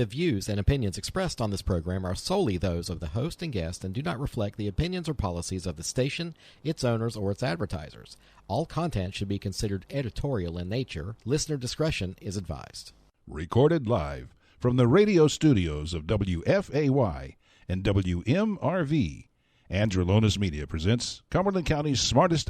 The views and opinions expressed on this program are solely those of the host and guest and do not reflect the opinions or policies of the station, its owners, or its advertisers. All content should be considered editorial in nature. Listener discretion is advised. Recorded live from the radio studios of WFAY and WMRV, Androlonis Media presents Cumberland County's smartest.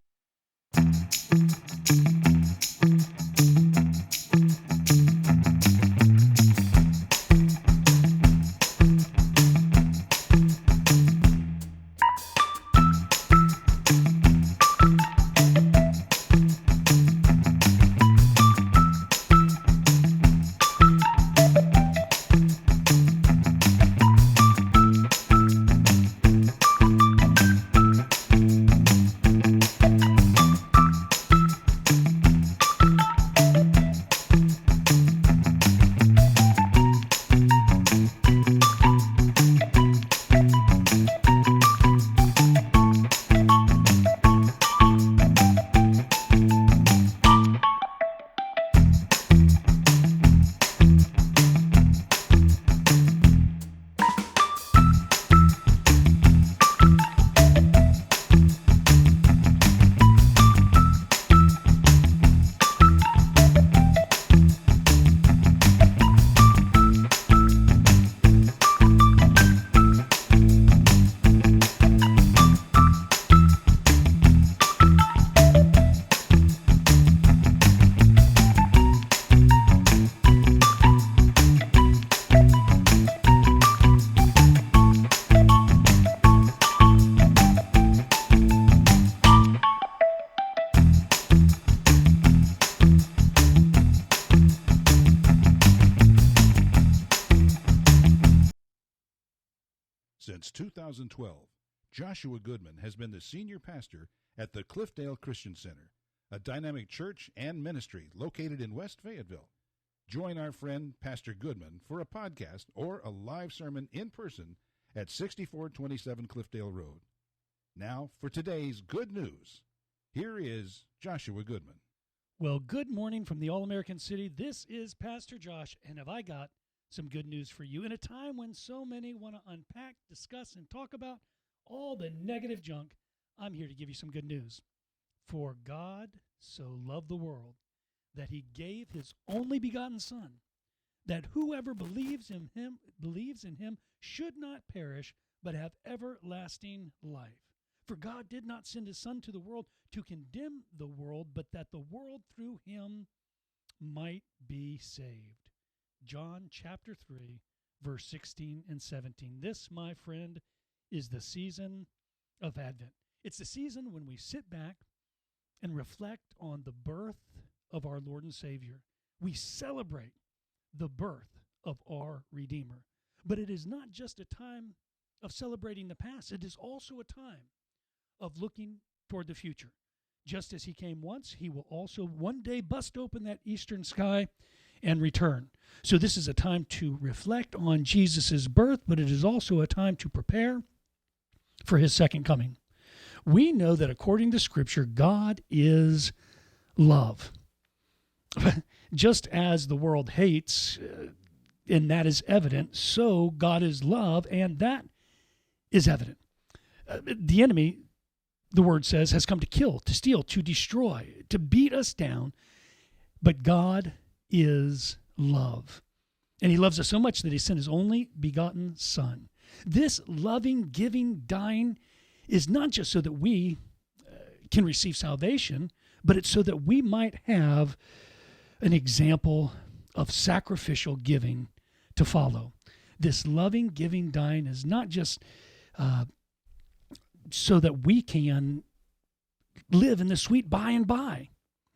Since 2012, Joshua Goodman has been the senior pastor at the Cliffdale Christian Center, a dynamic church and ministry located in West Fayetteville. Join our friend Pastor Goodman for a podcast or a live sermon in person at 6427 Cliffdale Road. Now for today's good news, here is Joshua Goodman. Well, good morning from the All-American City. This is Pastor Josh, and have I got some good news for you in a time when so many want to unpack, discuss, and talk about all the negative junk. I'm here to give you some good news. For God so loved the world that he gave his only begotten Son, that whoever believes in him should not perish, but have everlasting life. For God did not send his Son to the world to condemn the world, but that the world through him might be saved. John chapter 3, verse 16 and 17. This, my friend, is the season of Advent. It's the season when we sit back and reflect on the birth of our Lord and Savior. We celebrate the birth of our Redeemer. But it is not just a time of celebrating the past. It is also a time of looking toward the future. Just as he came once, he will also one day bust open that eastern sky and return. So this is a time to reflect on Jesus' birth, but it is also a time to prepare for his second coming. We know that according to Scripture, God is love. Just as the world hates, and that is evident, so God is love, and that is evident. The enemy, the word says, has come to kill, to steal, to destroy, to beat us down, but God is love. And he loves us so much that he sent his only begotten Son. This loving, giving, dying is not just so that we can receive salvation, but it's so that we might have an example of sacrificial giving to follow. This loving, giving, dying is not just so that we can live in the sweet by and by.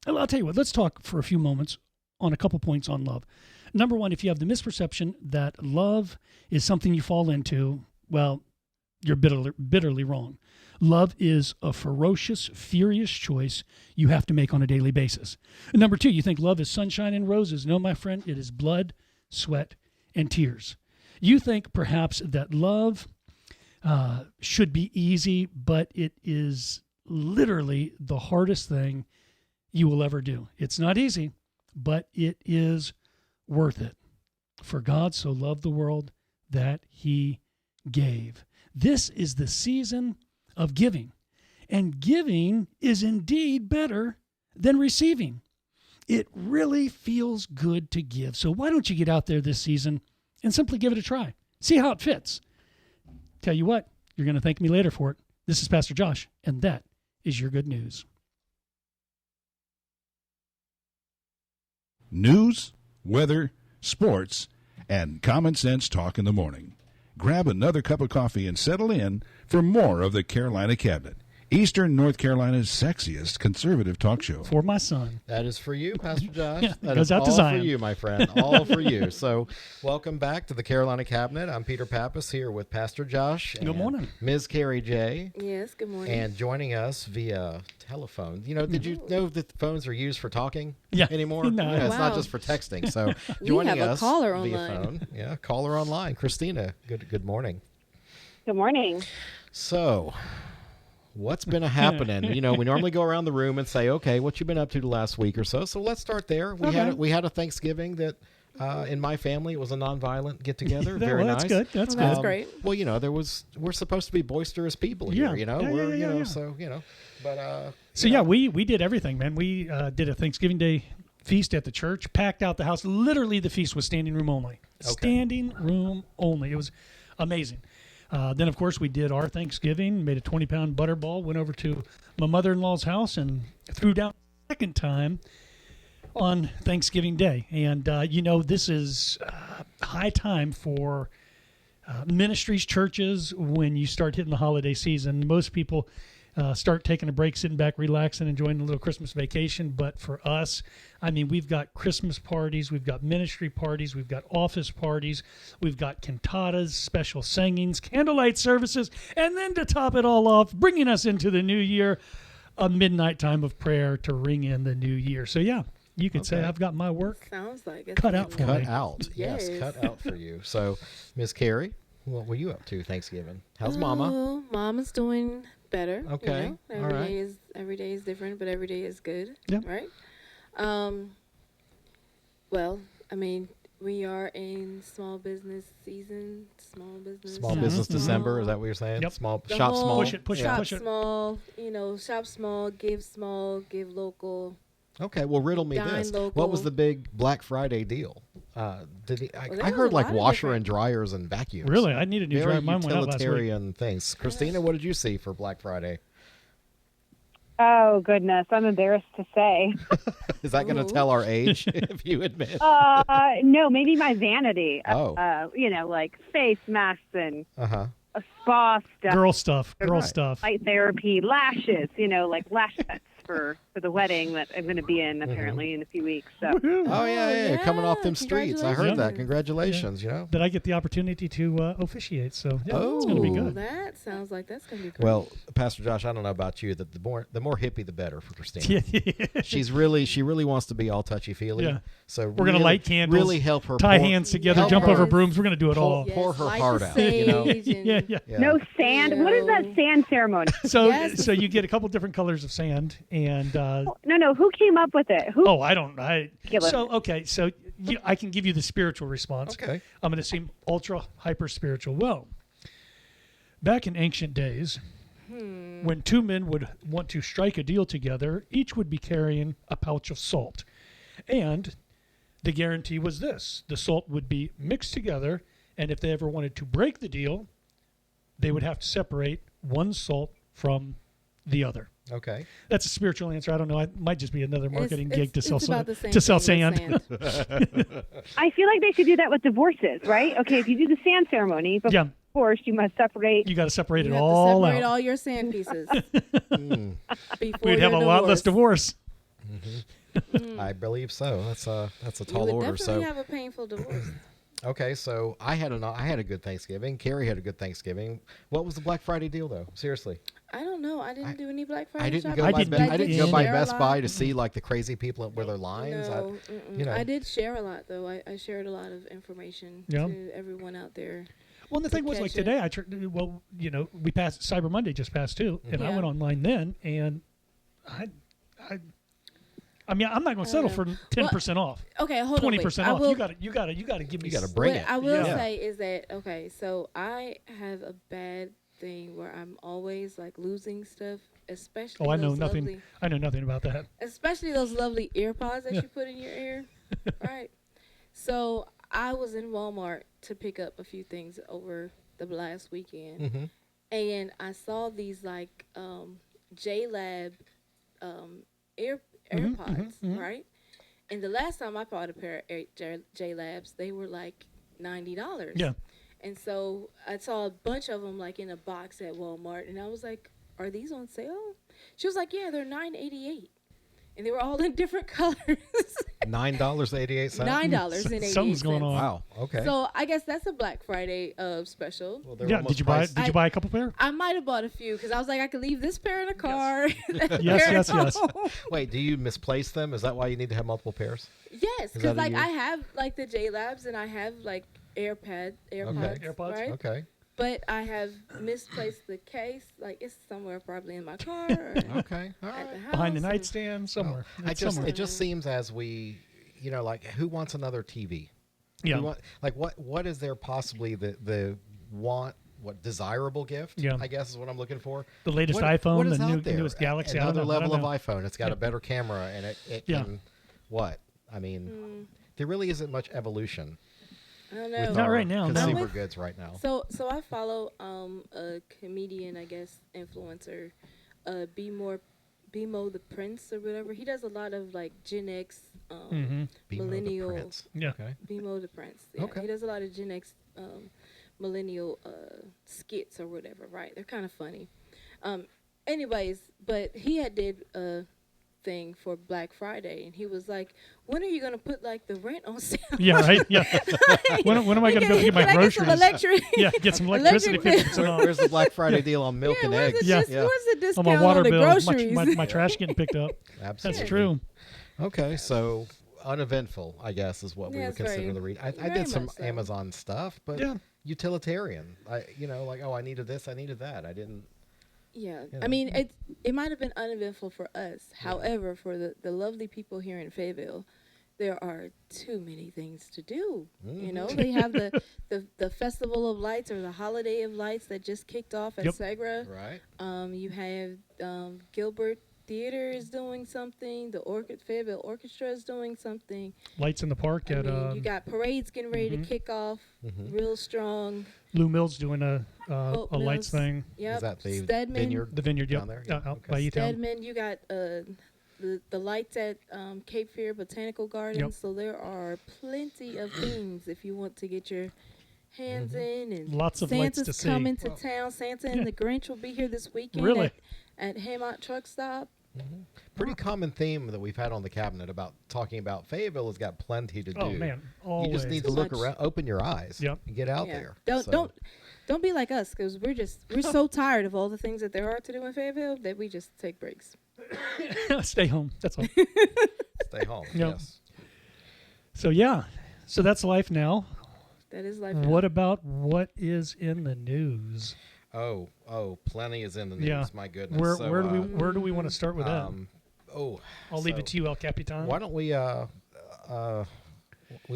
I'll tell you what, let's talk for a few moments on a couple points on love. Number one, if you have the misperception that love is something you fall into, well, you're bitterly wrong. Love is a ferocious, furious choice you have to make on a daily basis. And number two, you think love is sunshine and roses. No, my friend, it is blood, sweat, and tears. You think perhaps that love should be easy, but it is literally the hardest thing you will ever do. It's not easy, but it is worth it. For God so loved the world that he gave. This is the season of giving. And giving is indeed better than receiving. It really feels good to give. So why don't you get out there this season and simply give it a try? See how it fits. Tell you what, you're going to thank me later for it. This is Pastor Josh, and that is your good news. News, weather, sports, and common sense talk in the morning. Grab another cup of coffee and settle in for more of the Carolina Cabinet, Eastern North Carolina's sexiest conservative talk show. For my son. That is for you, Pastor Josh. Yeah, that goes is out to all Zion. for you, my friend. All for you. So welcome back to the Carolina Cabinet. I'm Peter Pappas here with Pastor Josh. Good morning. Ms. Carrie J. Yes, good morning. And joining us via telephone. You know, did you know that phones are used for talking anymore? No. Yeah, it's not Wow. just for texting. So We joining have a us caller via online. phone. Yeah, caller online. Christina, good morning. Good morning. So, what's been happening? You know, we normally go around the room and say, "Okay, what you been up to the last week or so?" So let's start there. We had a Thanksgiving that, in my family, it was a nonviolent get together. Very That's nice. good. That's Well, good. that's great. Well, you know, we're supposed to be boisterous people here. Yeah. You know, So you know, but So you know, we did everything, man. We did a Thanksgiving Day feast at the church, packed out the house. Literally, the feast was standing room only. Okay. Standing room only. It was amazing. Then, of course, we did our Thanksgiving, made a 20-pound butterball, went over to my mother-in-law's house and threw down a second time on Thanksgiving Day. And, you know, this is high time for ministries, churches, when you start hitting the holiday season. Most people start taking a break, sitting back, relaxing, enjoying a little Christmas vacation. But for us, I mean, we've got Christmas parties, we've got ministry parties, we've got office parties, we've got cantatas, special singings, candlelight services, and then to top it all off, bringing us into the new year, a midnight time of prayer to ring in the new year. So, yeah, you could say Okay. I've got my work Sounds like it's cut out for cut me. out. Yes, Yes. cut out for you. So, Ms. Carrie, what were you up to Thanksgiving? How's Mama? Oh, Mama's doing better. Okay, You know? all right. Every day is different, but every day is good. Yeah. Right? Well, I mean, we are in small business season. Small business. Small Business December, is that what you're saying? Yep. Small The shop whole- small. Push it, push it, Shop push it. small, you know, shop small, give local. Okay, well, riddle me Dine this. local. What was the big Black Friday deal? Well, I there heard was a like lot of washer different- and dryers and vacuums. Really? I need a new Very dryer. Mine went out last week. utilitarian things. Christina, what did you see for Black Friday? Oh, goodness. I'm embarrassed to say. Is that going to Ooh. tell our age if you admit? No, maybe my vanity. Oh. You know, like face masks and Uh-huh. spa stuff, Girl stuff. Girl Right. stuff. light therapy, lashes, you know, like lash sets for the wedding that I'm going to be in apparently in a few weeks. So Woohoo. Oh, yeah, coming off yeah. them streets. I heard that. Congratulations. Congratulations, you know. That I get the opportunity to officiate. So yeah, it's going to be Oh. good. That sounds like that's going to be great. Well, Pastor Josh, I don't know about you, that the more hippie, the better for Christina. Yeah. She really wants to be all touchy-feely. Yeah. So We're gonna really- light candles, Really help her Tie pour- hands together, help jump her- over brooms. We're going to do it all. pour her light heart the out, you know? sage and- Yeah, yeah. Yeah. no sand. What is that sand ceremony? So, Yes. so you get a couple different colors of sand, and No. Who came up with it? Who? I don't. So okay, so I can give you the spiritual response. Okay. I'm going to seem ultra hyper spiritual. Well, back in ancient days, when two men would want to strike a deal together, each would be carrying a pouch of salt, and the guarantee was this: the salt would be mixed together, and if they ever wanted to break the deal, they would have to separate one salt from the other. Okay. That's a spiritual answer. I don't know. It might just be another marketing gig to sell it's about the same to sell thing with sand. I feel like they should do that with divorces, right? Okay, if you do the sand ceremony before Yeah, divorce, you must separate. you got to separate You it have all to separate out. all your sand pieces Mm, before We'd have a your lot less divorce. divorce. I believe so. That's a You tall would order. definitely So have a painful divorce. okay, so I had a good Thanksgiving. Carrie had a good Thanksgiving. What was the Black Friday deal though? Seriously, I don't know. I didn't do any Black Friday I didn't shopping. go I by didn't Be- do I didn't go by share a Best lot. Buy to see like the crazy people with their lines. No, you know. I did share a lot though. I shared a lot of information Yeah. to everyone out there. Well, and the thing was, like catch it. today, we passed Cyber Monday just passed too, and I Yeah. went online then, and I I mean, I'm not going to settle for 10% off. Okay, hold on. 20% off. You got to give me. You got to bring what it. I will say is that okay, so I have a bad thing where I'm always like losing stuff, especially. Oh, I know those nothing. Lovely, I know nothing about that. especially those lovely ear pods that you put in your ear, right? So I was in Walmart to pick up a few things over the last weekend, and I saw these like J-Lab AirPods, right? And the last time I bought a pair of J-Labs, they were like $90. Yeah. And so I saw a bunch of them like in a box at Walmart, and I was like, "Are these on sale?" She was like, "Yeah, they're $9.88." And they were all in different colors. $9.88. $9.88. Something's going on. Wow. Okay. So I guess that's a Black Friday special. Well, they're Yeah. almost Did you buy? priced- Did you buy a couple pair? I might have bought a few because I was like, I could leave this pair in a car. Yes. Wait, do you misplace them? Is that why you need to have multiple pairs? Yes, that because a like you? I have like the J-Labs and I have like AirPods, AirPods? right? Okay. But I have misplaced the case. Like it's somewhere probably in my car or Okay. All at the right. house. Behind the and- nightstand somewhere. It's somewhere. It just seems as we, like who wants another TV? Yeah. What is there possibly the desirable gift? Yeah. I guess is what I'm looking for. The latest What iPhone, is the out there? newest Galaxy. I don't Another know. I don't level of know. iPhone. It's got a better camera and it can what? I mean, there really isn't much evolution. I don't know. With Not our right now, no. Consumer goods right now. So I follow a comedian, I guess, influencer, Bmo the Prince or whatever. He does a lot of like Gen X, Bimo the millennial. Prince. Yeah. Okay. Bmo the Prince. Yeah, Okay. He does a lot of Gen X, millennial skits or whatever. Right? They're kind of funny. Anyways, but he had did a thing for Black Friday, and he was like, "When are you gonna put like the rent on sale?" Yeah. Right. Yeah. when am I going to go get my Can I get some groceries? electric? Yeah. Get some electricity. Electric 50% off. Where's the Black Friday deal on milk and where's eggs? the Yeah. where's the discount On my water on the bill, groceries? my trash getting picked up. Absolutely. That's true. Okay, so uneventful, I guess, is what we Yeah, would it's consider very- the read. I very did some much so. Amazon stuff, but Yeah. utilitarian. I needed this, I needed that. I didn't. Yeah, You I know. mean, it might have been uneventful for us. However, for the lovely people here in Fayetteville, there are too many things to do. You know, they have the Festival of Lights or the Holiday of Lights that just kicked off at Yep. Segra. Right. You have Gilbert Theater is doing something. The Fayetteville Orchestra is doing something. Lights in the park I at mean, you got parades getting ready to kick off real strong. Lou Mills doing a Oak lights Mills. thing. Yep. Is that the Stedman. vineyard? The vineyard, yep. Down there? Out Okay. by E-Town. Stedman, you got the lights at Cape Fear Botanical Gardens. Yep. So there are plenty of things if you want to get your hands in. And Lots of lights Santa's to see. coming to town. Santa and the Grinch will be here this weekend Really? at Hammond Truck Stop. Pretty common theme that we've had on the cabinet about talking about Fayetteville has got plenty to do. Oh man, always. You just need to So look much. around, open your eyes, Yep. and get out Yeah. there. Don't be like us because we're so tired of all the things that there are to do in Fayetteville that we just take breaks. Stay home. That's all. Stay home. Yep. Yes. So yeah, so that's life now. That is life. What about what is in the news? Oh, plenty is in the news. Yeah. My goodness. Where So, where do we want to start with that? I'll leave it to you, El Capitan. Why don't we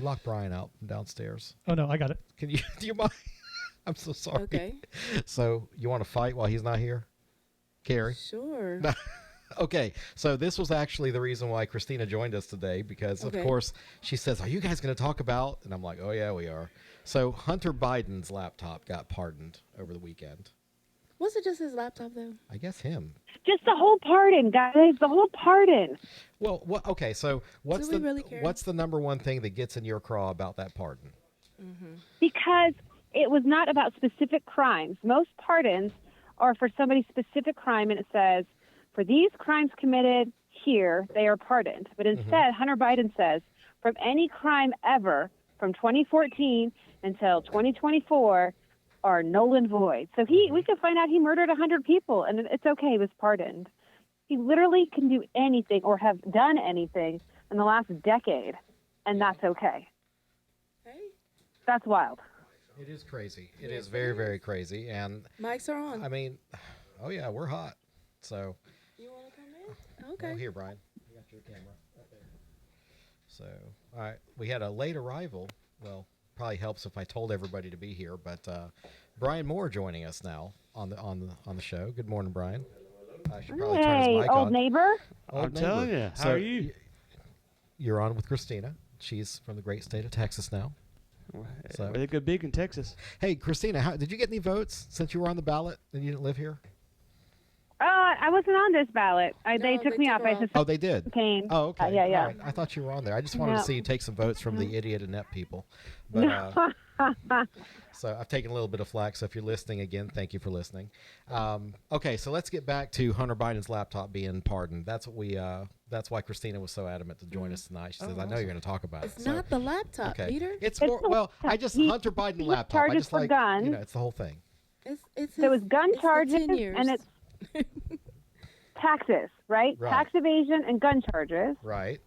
lock Bryan out downstairs? Oh no, I got it. Can you? Do you mind? I'm so sorry. Okay. So you want to fight while he's not here, Carrie? Sure. Okay, so this was actually the reason why Christina joined us today because, of Okay. course, she says, "Are you guys going to talk about?" And I'm like, "Oh yeah, we are." So Hunter Biden's laptop got pardoned over the weekend. Was it just his laptop though? I guess him. Just the whole pardon, guys. The whole pardon. Well, okay. So what's Do we really care? what's the number one thing that gets in your craw about that pardon? Because it was not about specific crimes. Most pardons are for somebody's specific crime, and it says, for these crimes committed here, they are pardoned. But instead, Hunter Biden says, from any crime ever from 2014 until 2024 are null and void. So we could find out he murdered 100 people, and it's okay, he was pardoned. He literally can do anything or have done anything in the last decade, and that's okay. Hey, That's wild. It is crazy. It is very, very crazy. And mics are on. I mean, oh yeah, we're hot. So You want to come in? Okay. here, Bryan. got your camera right there. So, all right, we had a late arrival. Well, probably helps if I told everybody to be here, but Bryan Moore joining us now on the show. Good morning, Brian. I should probably turn his mic old on. neighbor. I'm telling you. How are you? You're on with Christina. She's from the great state of Texas now. So They go big in Texas. Hey, Christina, did you get any votes since you were on the ballot and you didn't live here? I wasn't on this ballot. They No, took they me took off. her I off. just Oh, they did. came. Oh, okay. Yeah. All right. I thought you were on there. I just wanted to No. see you take some votes from the idiot inept people. But so I've taken a little bit of flack. So if you're listening again, thank you for listening. Okay, so let's get back to Hunter Biden's laptop being pardoned. That's what we. That's why Christina was so adamant to join us tonight. She says, "I know you're going to talk about It's it." So, not the laptop, okay. Peter. It's more. Well, I just Hunter Biden laptop. I charges just for like guns. it's the whole thing. It's There was gun the charges 10 years. and it's taxes, right? Right. Tax evasion and gun charges. Right.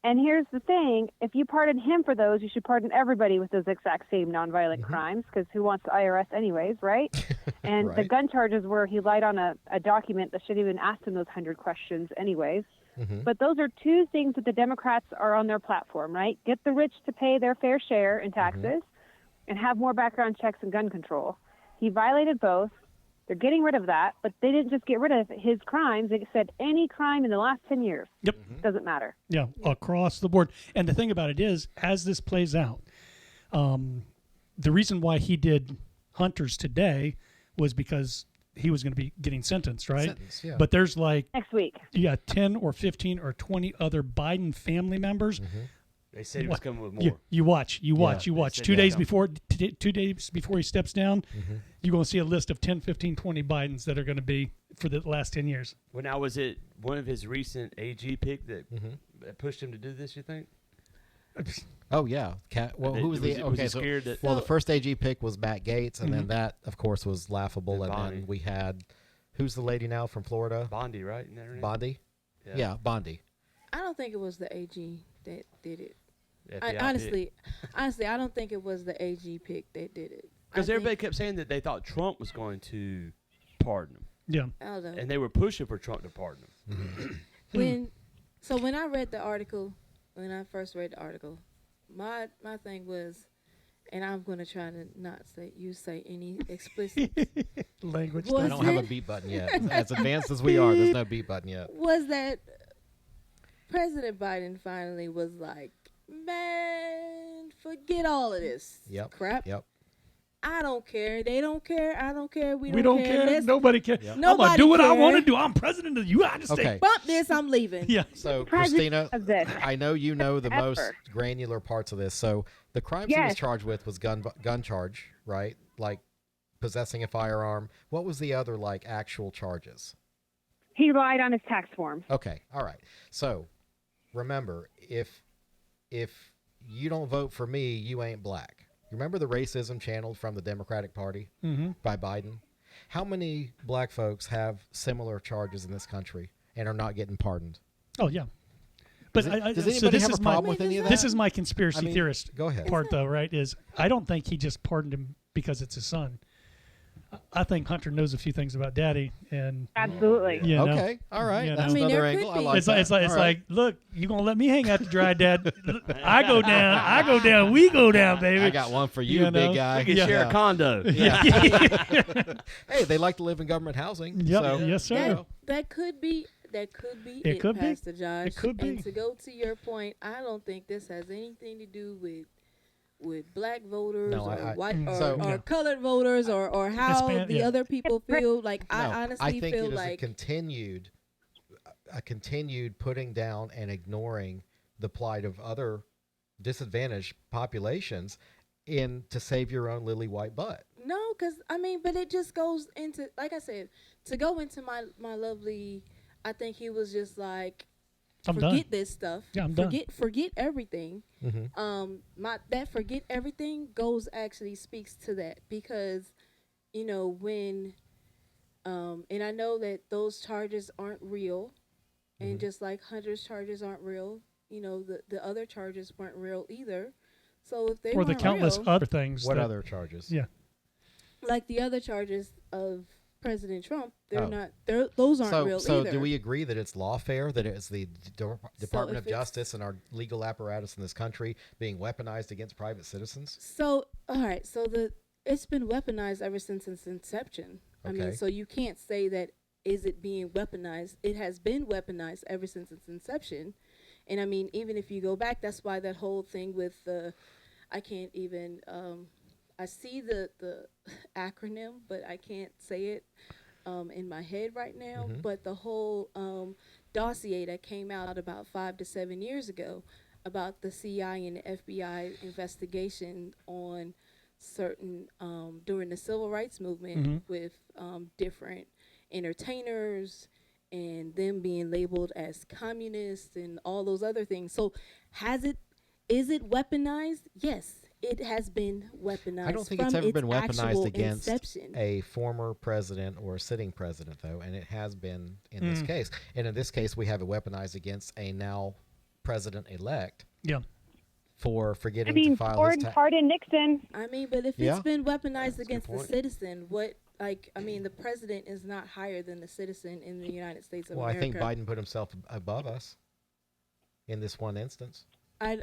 And here's the thing: if you pardon him for those, you should pardon everybody with those exact same nonviolent crimes. Because who wants the IRS anyways, right? And the Right. gun charges were he lied on a document that should have even asked him those 100 questions anyways. But those are two things that the Democrats are on their platform, right? Get the rich to pay their fair share in taxes and have more background checks and gun control. He violated both. They're getting rid of that, but they didn't just get rid of his crimes. They said any crime in the last 10 years. Yep. Doesn't matter. Yeah, across the board. And the thing about it is, as this plays out, the reason why he did Hunter's today was because he was going to be getting sentenced, right? Sentence, yeah. But there's like, Next week. 10 or 15 or 20 other Biden family members. They said he was coming with more. You watch. They said 2 that. days before 2 days before he steps down, you're going to see a list of 10, 15, 20 Bidens that are going to be for the last 10 years. Well, now, was it one of his recent AG pick that pushed him to do this, you think? Oh yeah. Well, who was the was he so scared that- well the first AG pick was Matt Gaetz, and then that of course was laughable, And and Bondi. then we had who's the lady now from Florida? Bondi, right? Isn't that her name? Bondi. Yeah, Bondi. I don't think it was the AG that did it. FBI Honestly, I don't think it was the AG pick that did it. Because I everybody think- kept saying that they thought Trump was going to pardon him. Yeah. I don't know. And they were pushing for Trump to pardon him. when I read the article, when I first read the article, my thing was, and I'm gonna try to not say any explicit Language. Was I don't have a it? beat button yet. As advanced as we are, there's no beat button yet. was that President Biden finally was like, man, forget all of this crap. Yep. I don't care. They don't care. I don't care. We don't care. Let's Nobody cares. Yep. I'm going to Nobody do what I cares. want to do. I'm president of the United States. Okay. bump this. I'm leaving. Yeah. So President Christina, of this. I know you know the most Ever. granular parts of this. So the crimes he was Yes. charged with was gun charge, right? Like possessing a firearm. What was the other like actual charges? He lied on his tax form. Okay. All right. So remember, if you don't vote for me, you ain't black. You remember the racism channeled from the Democratic Party by Biden? How many black folks have similar charges in this country and are not getting pardoned? Oh, yeah. But Does so anybody this have is a problem with any of that? This is my conspiracy I mean, theorist go ahead. part, though, right? Is I don't think he just pardoned him because it's his son. I think Hunter knows a few things about Daddy, and Absolutely. you know, Okay. All right. You know. That's I mean, another there angle. could I be. like it's that. like All right. look, you gonna let me hang out to dry, Dad? I go down, we go down, baby. I got one for you, You know? big guy. We can Yeah. share a condo. Hey, they like to live in government housing. Yep. So, Yes, sir. That could be it, could be. Pastor Josh. It could be. And to go to your point, I don't think this has anything to do with black voters No, or I- white so- or colored voters or how Hispan- the yeah. other people feel. Like No, I honestly think feel it is like a continued putting down and ignoring the plight of other disadvantaged populations to save your own lily white butt. no, because I mean, but it just goes into, like I said, to go into my lovely. I think he was just like, I'm forget done. this stuff. Yeah, I'm done. Forget everything. Mm-hmm. That forget everything actually speaks to that, because, you know, when, and I know that those charges aren't real, and just like Hunter's charges aren't real, you know, the other charges weren't real either. So if they Or the weren't countless real, other things. What that- other charges? Yeah. like the other charges of President Trump. They're Oh. not. Those aren't real So either. do we agree that it's lawfare, that it's the Department if of Justice and our legal apparatus in this country being weaponized against private citizens? So all right. So it's been weaponized ever since its inception. I mean, Okay. so you can't say that is it being weaponized. It has been weaponized ever since its inception. And I mean, even if you go back, that's why that whole thing with I can't even. I see the acronym, but I can't say it in my head right now. Mhm. But the whole dossier that came out about 5 to 7 years ago about the CI and the FBI investigation on certain during the civil rights movement with different entertainers and them being labeled as communists and all those other things. So is it weaponized? Yes, it has been weaponized. I don't think from it's ever its been weaponized actual against inception. a former president or a sitting president, though, and it has been in this case. And in this case, we have it weaponized against a now president-elect Yeah. for forgetting I mean, to file Ford his pardoned Nixon. I mean, but if Yeah. it's been weaponized against good the point. citizen, the president is not higher than the citizen in the United States of Well, I America. think Biden put himself above us in this one instance. I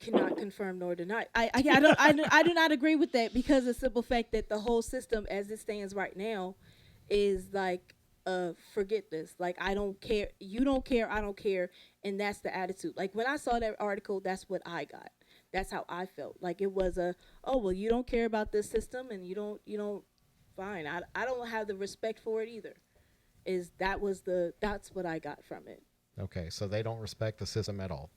cannot confirm nor deny. I do not agree with that because of the simple fact that the whole system as it stands right now is like forget this. Like, I don't care. You don't care. I don't care. And that's the attitude. Like, when I saw that article, that's what I got. That's how I felt. Like, it was you don't care about this system and you don't, fine. I don't have the respect for it either. That's what I got from it. Okay, so they don't respect the system at all.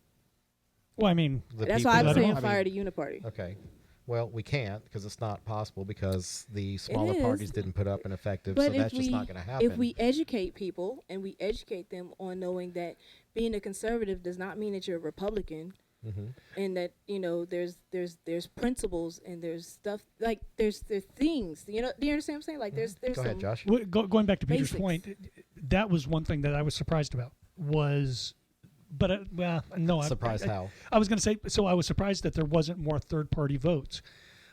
Well, I mean, That's people why I'm that- saying I mean, fire the uniparty. Okay. Well, we can't because it's not possible because the smaller is. parties didn't put up an effective, But so that's just not going to happen. if we educate people and we educate them on knowing that being a conservative does not mean that you're a Republican, and that there's principles and there's stuff like there's things. Do you understand what I'm saying? Like there's Go ahead, some- Josh. going back to Peter's Basics. point, that was one thing that I was surprised about no. Surprised how? I was going to say, so I was surprised that there wasn't more third-party votes,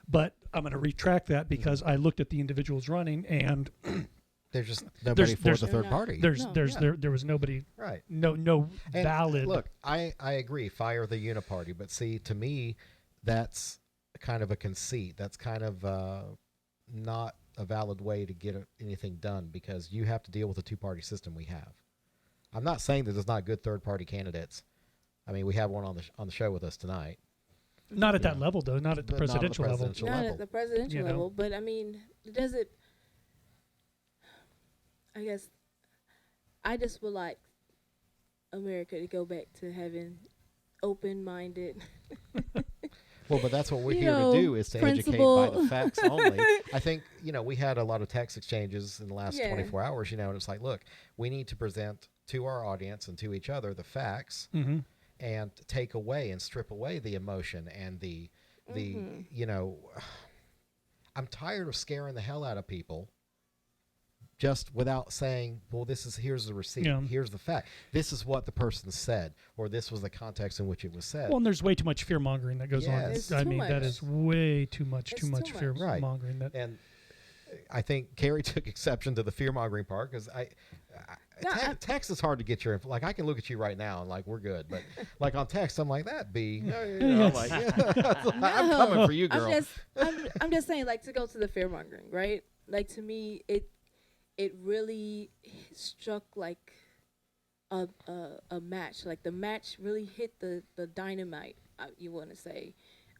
but I'm going to retract that because I looked at the individuals running, and There's just nobody for there's- the third No. party. there was nobody, Right. no And valid. Look, I agree, fire the uniparty, but see, to me, that's kind of a conceit. That's kind of not a valid way to get anything done because you have to deal with the two-party system we have. I'm not saying that there's not good third-party candidates. I mean, we have one on the show with us tonight. not at that level, though. Not at the But not on the presidential level. presidential not level. at the presidential You know? level, but I mean, does it? I guess I just would like America to go back to having open-minded. Well, but that's what we're You here know, to do is to educate by principle. the facts only. I think, we had a lot of text exchanges in the last Yeah. 24 hours, and it's like, look, we need to present to our audience and to each other the facts and take away and strip away the emotion and the I'm tired of scaring the hell out of people just without saying, well, here's the receipt, Yeah. here's the fact, this is what the person said, or this was the context in which it was said. Well, and there's way too much fear mongering that goes on. Yes. It's I too mean, that much. is way too much. It's Too much too fear much. Right. mongering. That And I think Carrie took exception to the fear mongering part because text is hard to get your like. I can look at you right now and like we're good, but like on text, I'm like that B. I'm like, I'm coming for you, girl. I'm just saying, like, to go to the fear mongering, right? Like, to me, it really struck like a match. Like, the match really hit the dynamite, you want to say,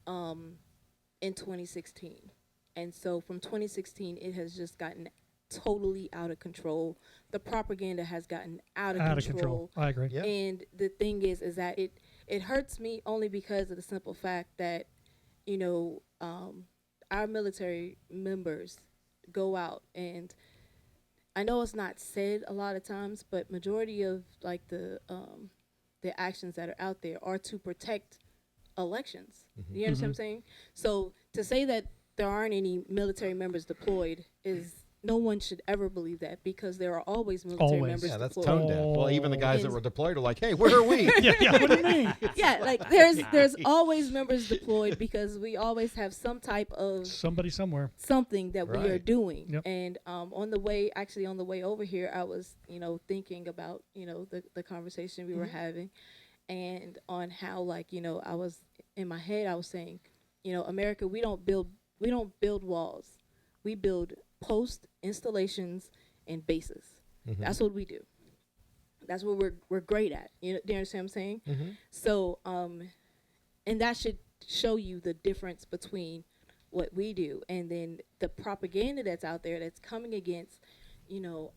in 2016. And so from 2016, it has just gotten totally out of control. The propaganda has gotten out of control. I agree. Yeah. And the thing is that it hurts me only because of the simple fact that, our military members go out, and I know it's not said a lot of times, but majority of like the actions that are out there are to protect elections. You understand what I'm saying? So to say that there aren't any military members deployed is no one should ever believe that, because there are always military Always. members Yeah, that's deployed. tone deaf. Well, even the guys that And- were deployed are like, hey, where are we? Yeah, what do you mean? Yeah, like there's always members deployed, because we always have some type of Somebody somewhere. something that we are Right. doing. Yep. And on the way over here, I was, thinking about, the conversation we were having, and on how, like, I was in my head, I was saying, America, we don't build walls. We build post installations and bases. Mhm. That's what we do. That's what we're great at. Do you understand what I'm saying? Mhm. So, and that should show you the difference between what we do and then the propaganda that's out there that's coming against,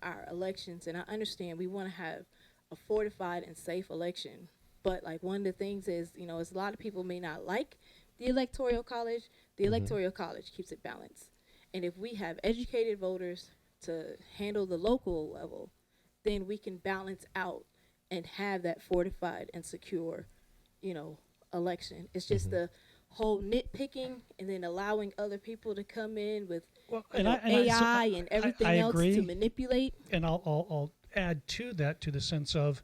our elections. And I understand we want to have a fortified and safe election, but like one of the things is, is a lot of people may not like the electoral college. The electoral college keeps it balanced. And if we have educated voters to handle the local level, then we can balance out and have that fortified and secure, election. It's just the whole nitpicking and then allowing other people to come in with AI and everything I else agree. to manipulate. And I'll add to that, to the sense of,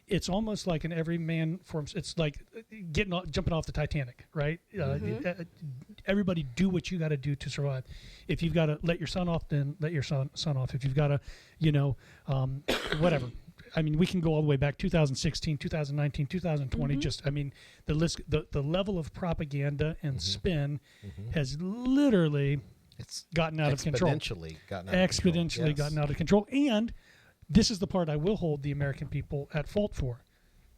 it's almost like an every man for himself. It's like jumping off the Titanic, right? Everybody do what you got to do to survive. If you've got to let your son off, then let your son off. If you've got to, whatever. I mean, we can go all the way back 2016, 2019, 2020. Just, I mean, the list, the level of propaganda and spin has literally It's gotten out of control. Exponentially gotten out of control. Exponentially Yes. gotten out of control. And this is the part I will hold the American people at fault for.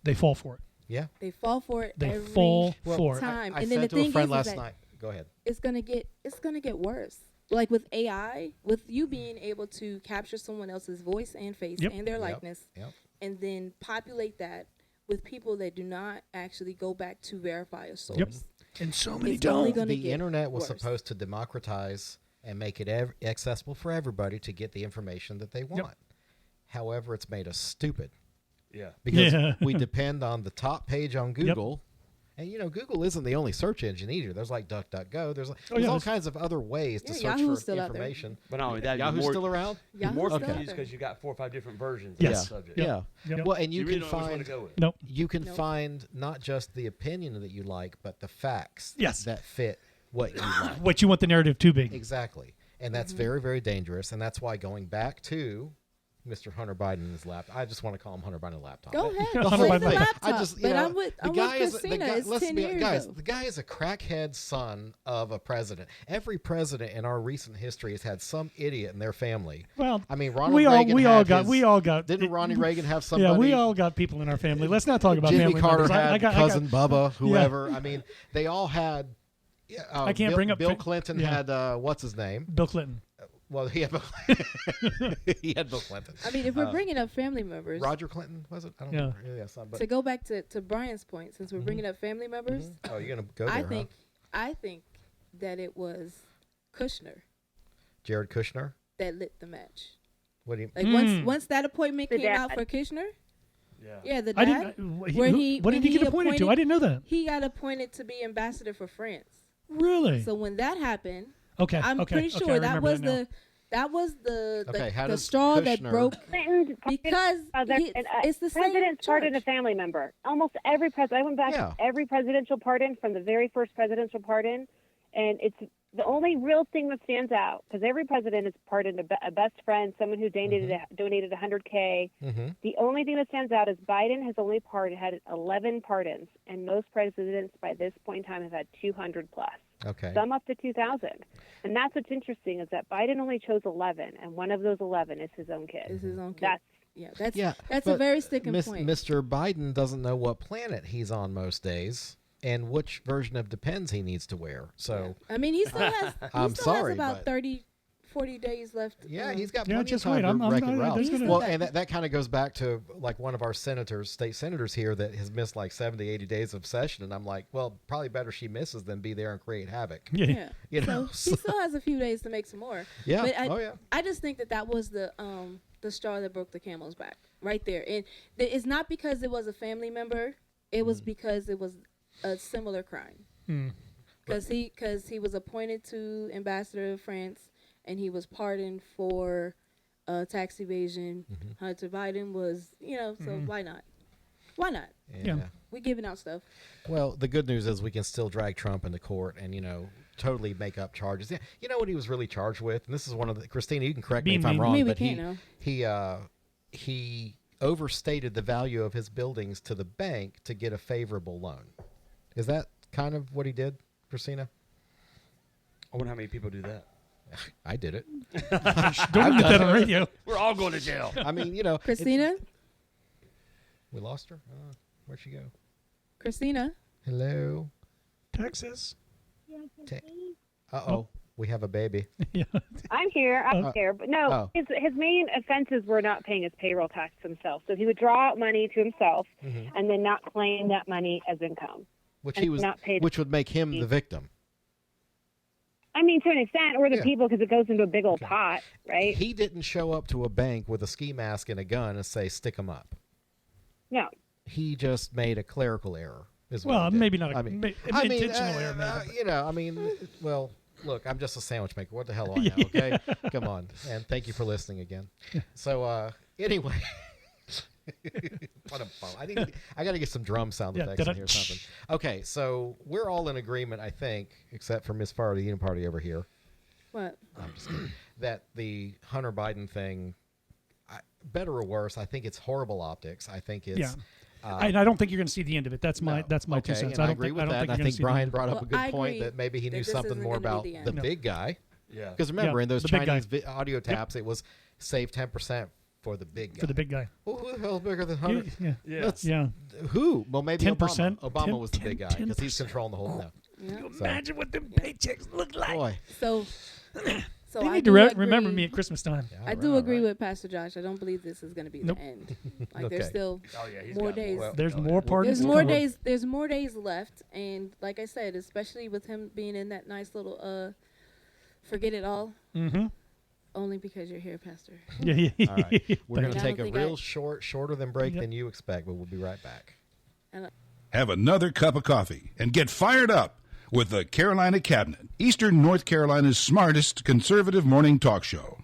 They fall for it. Yeah. They fall for it They every fall Well, for it. time. I And then said the to a thing friend is last that night. Go ahead. it's gonna get worse. Like with AI, with you being able to capture someone else's voice and face Yep. and their Yep. likeness, Yep. and then populate that with people that do not actually go back to verify a source. Yep. And so many It's only don't. gonna The get internet was worse. supposed to democratize and make it accessible for everybody to get the information that they want. However, it's made us stupid Yeah. because Yeah. we depend on the top page on Google. And, Google isn't the only search engine either. There's like DuckDuckGo. There's all there's- kinds of other ways to Yeah, search Yahoo's for still out there. information. But not only that, Yahoo's you're still around? you're Yahoo's more still out confused there. because you got 4 or 5 different versions Yes. of the subject. Yeah. Yep. Well, and You you really can don't know which one find to go with. Nope. you can Nope. find not just the opinion that you like, but the facts Yes. that fit what you like. What you want the narrative to be. Exactly. And that's very, very dangerous. And that's why going back to Mr. Hunter Biden and his laptop, I just want to call him Hunter Biden laptop. Go ahead. The Play Hunter the Biden thing. laptop. I just, but I'm with Christina. It's let's 10 be, years guys, ago. the guy is a crackhead son of a president. Every president in our recent history has had some idiot in their family. Well, I mean, Ronald we Reagan all had got his- we all got Didn't Ronnie Reagan have somebody? Yeah, we all got people in our family. Let's not talk about Jimmy family Carter members. had I got cousin Bubba, whoever. I mean, they all had. I can't Bill, bring up Bill fa- Clinton yeah. had what's his name? Bill Clinton. Well, he had Bill, he had Bill Clinton. I mean, if we're bringing up family members, Roger Clinton was it? I don't Yeah. know. Yeah, son, but to go back to Brian's point, since we're bringing up family members, oh, you're gonna go there, I think that it was Kushner Jared Kushner. that lit the match. What do you? Like once that appointment The came out dad. for Kushner, Yeah. the I dad, didn't. where What he- did when he get he appointed to? appointed- I didn't know that. he got appointed to be ambassador for France. Really? So when that happened, Okay. I'm okay, pretty okay, sure I that remember was now. Okay, how the does straw that Kushner- broke Clinton because it's the same president's pardoned a church. family member. Almost every president. I went back Yeah. to every presidential pardon from the very first presidential pardon, and it's the only real thing that stands out because every president has pardoned a best friend, someone who donated $100K. Mm-hmm. The only thing that stands out is Biden has only had 11 pardons, and most presidents by this point in time have had 200 plus. Okay. Some up to 2,000. And that's what's interesting is that Biden only chose 11, and one of those 11 is his own kid. Is his own kid. That's That's a but very sticking point. Mr. Biden doesn't know what planet he's on most days and which version of Depends he needs to wear. So I mean, he still has. I'm sorry, about but- 30, 40 days left. yeah, he's got Yeah, plenty just of time wait. I'm to wreck it not- Ralph. there's gonna- Well, and that kind of goes back to like one of our state senators here that has missed like 70, 80 days of session. And I'm like, well, probably better she misses than be there and create havoc. Yeah. Yeah. You know, So he still has a few days to make some more. Yeah. But Oh, yeah. I just think that was the straw that broke the camel's back right there. And it's not because it was a family member. It was because it was a similar crime. Hmm. Because he was appointed to ambassador of France, and he was pardoned for tax evasion. Hunter Biden was, so why not? Why not? Yeah. We giving out stuff. Well, the good news is we can still drag Trump into court and, totally make up charges. Yeah, you know what he was really charged with? And this is one of the, Christina, you can correct me if I'm wrong, Maybe but we can't know. he overstated the value of his buildings to the bank to get a favorable loan. Is that kind of what he did, Christina? I wonder how many people do that. I did it. Don't admit that on radio. We're all going to jail. I mean, Christina? We lost her? Where'd she go? Christina? Hello? Texas. Uh-oh. We have a baby. Yeah. I'm here. I'm here. But no, his main offenses were not paying his payroll tax himself. So he would draw out money to himself and then not claim that money as income. Which and which would make him the victim. I mean, to an extent, or the people, because it goes into a big old pot, right? He didn't show up to a bank with a ski mask and a gun and say, stick him up. No. He just made a clerical error. Well, maybe not intentional error. Maybe. Well, look, I'm just a sandwich maker. What the hell do I know, okay? Come on. And thank you for listening again. So, anyway. What a bum. I got to get some drum sound effects in here or something. Okay, so we're all in agreement, I think, except for Miss Farr, the Union Party over here. What? I'm just kidding. That the Hunter Biden thing, better or worse, I think it's horrible optics. I think it's... Yeah. And I don't think you're going to see the end of it. That's my 2 cents. I agree with that. I think Bryan brought up a good point that maybe he knew something more about the big guy. Yeah. Because remember, in those Chinese audio taps, it was save 10% for the big guy. For the big guy. Well, who the hell's bigger than Hunter? Yeah. Who? Well, maybe 10%. Obama was the big guy because he's controlling the whole. Yeah. Imagine what them paychecks look like. Boy. So they I need do to agree. remember me at Christmas time. I do agree with Pastor Josh. I don't believe this is going to be the end. Like there's still more days. There's more parties. There's more days. There's more days left, and like I said, especially with him being in that nice little forget it all. Mm-hmm. Only because you're here, Pastor. Yeah. All right. We're going to I take a don't real think shorter than break than you expect, but we'll be right back. Have another cup of coffee and get fired up with the Carolina Cabinet, Eastern North Carolina's smartest conservative morning talk show.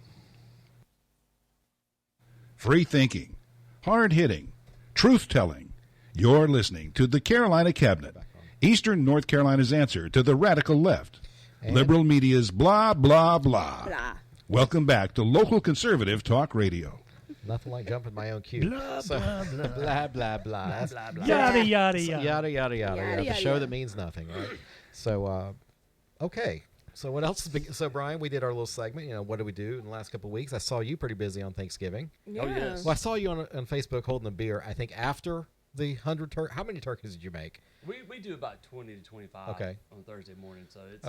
Free thinking, hard-hitting, truth-telling. You're listening to the Carolina Cabinet, Eastern North Carolina's answer to the radical left. And liberal media's blah, blah, blah. Welcome back to local conservative talk radio. Nothing like jumping my own cue. Blah, blah, blah. Blah, blah, blah. Yada, yada, yada. Yada, yada, yada. The show that means nothing, right? So, okay. So what else? So, Bryan, we did our little segment. What did we do in the last couple of weeks? I saw you pretty busy on Thanksgiving. Yeah. Oh, yes. Well, I saw you on Facebook holding a beer, I think, after the 100 How many turkeys did you make? We do about 20 to 25 on Thursday morning. So it's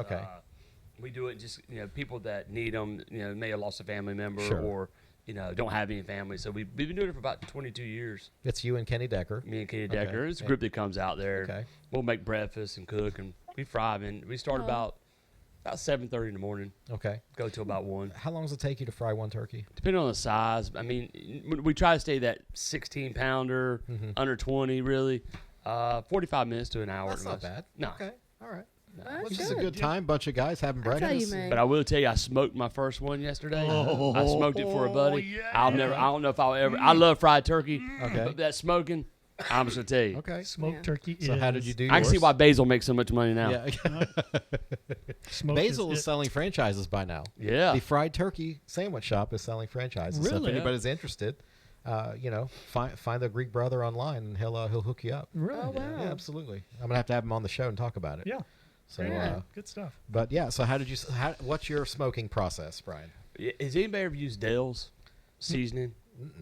we do it just, people that need them, may have lost a family member or, don't have any family. So we've been doing it for about 22 years. It's you and Kenny Decker. Me and Kenny Decker. It's a group that comes out there. Okay. We'll make breakfast and cook, and we fry them. And we start about 7:30 in the morning. Okay. Go till about 1. How long does it take you to fry one turkey? Depending on the size. I mean, we try to stay that 16-pounder, under 20, really. 45 minutes to an hour. That's not bad. No. Okay. All right. That's This is a good time. Bunch of guys having I tell breakfast. you, man. But I will tell you, I smoked my first one yesterday. I smoked it for a buddy. Yeah. I don't know if I'll ever. I love fried turkey. Okay. But that smoking, I'm just gonna tell you. Okay. Smoked turkey So how did you do I can see yours? why Basil makes so much money now. Yeah. Basil is selling franchises by now. Yeah. The fried turkey sandwich shop is selling franchises. So if Really? anybody's interested, find the Greek brother online and he'll hook you up. Really? Oh, wow. Yeah, absolutely. I'm gonna have to have him on the show and talk about it. Yeah. So, Yeah. Good stuff. but yeah. So how did you? What's your smoking process, Bryan? Has anybody ever used Dale's seasoning?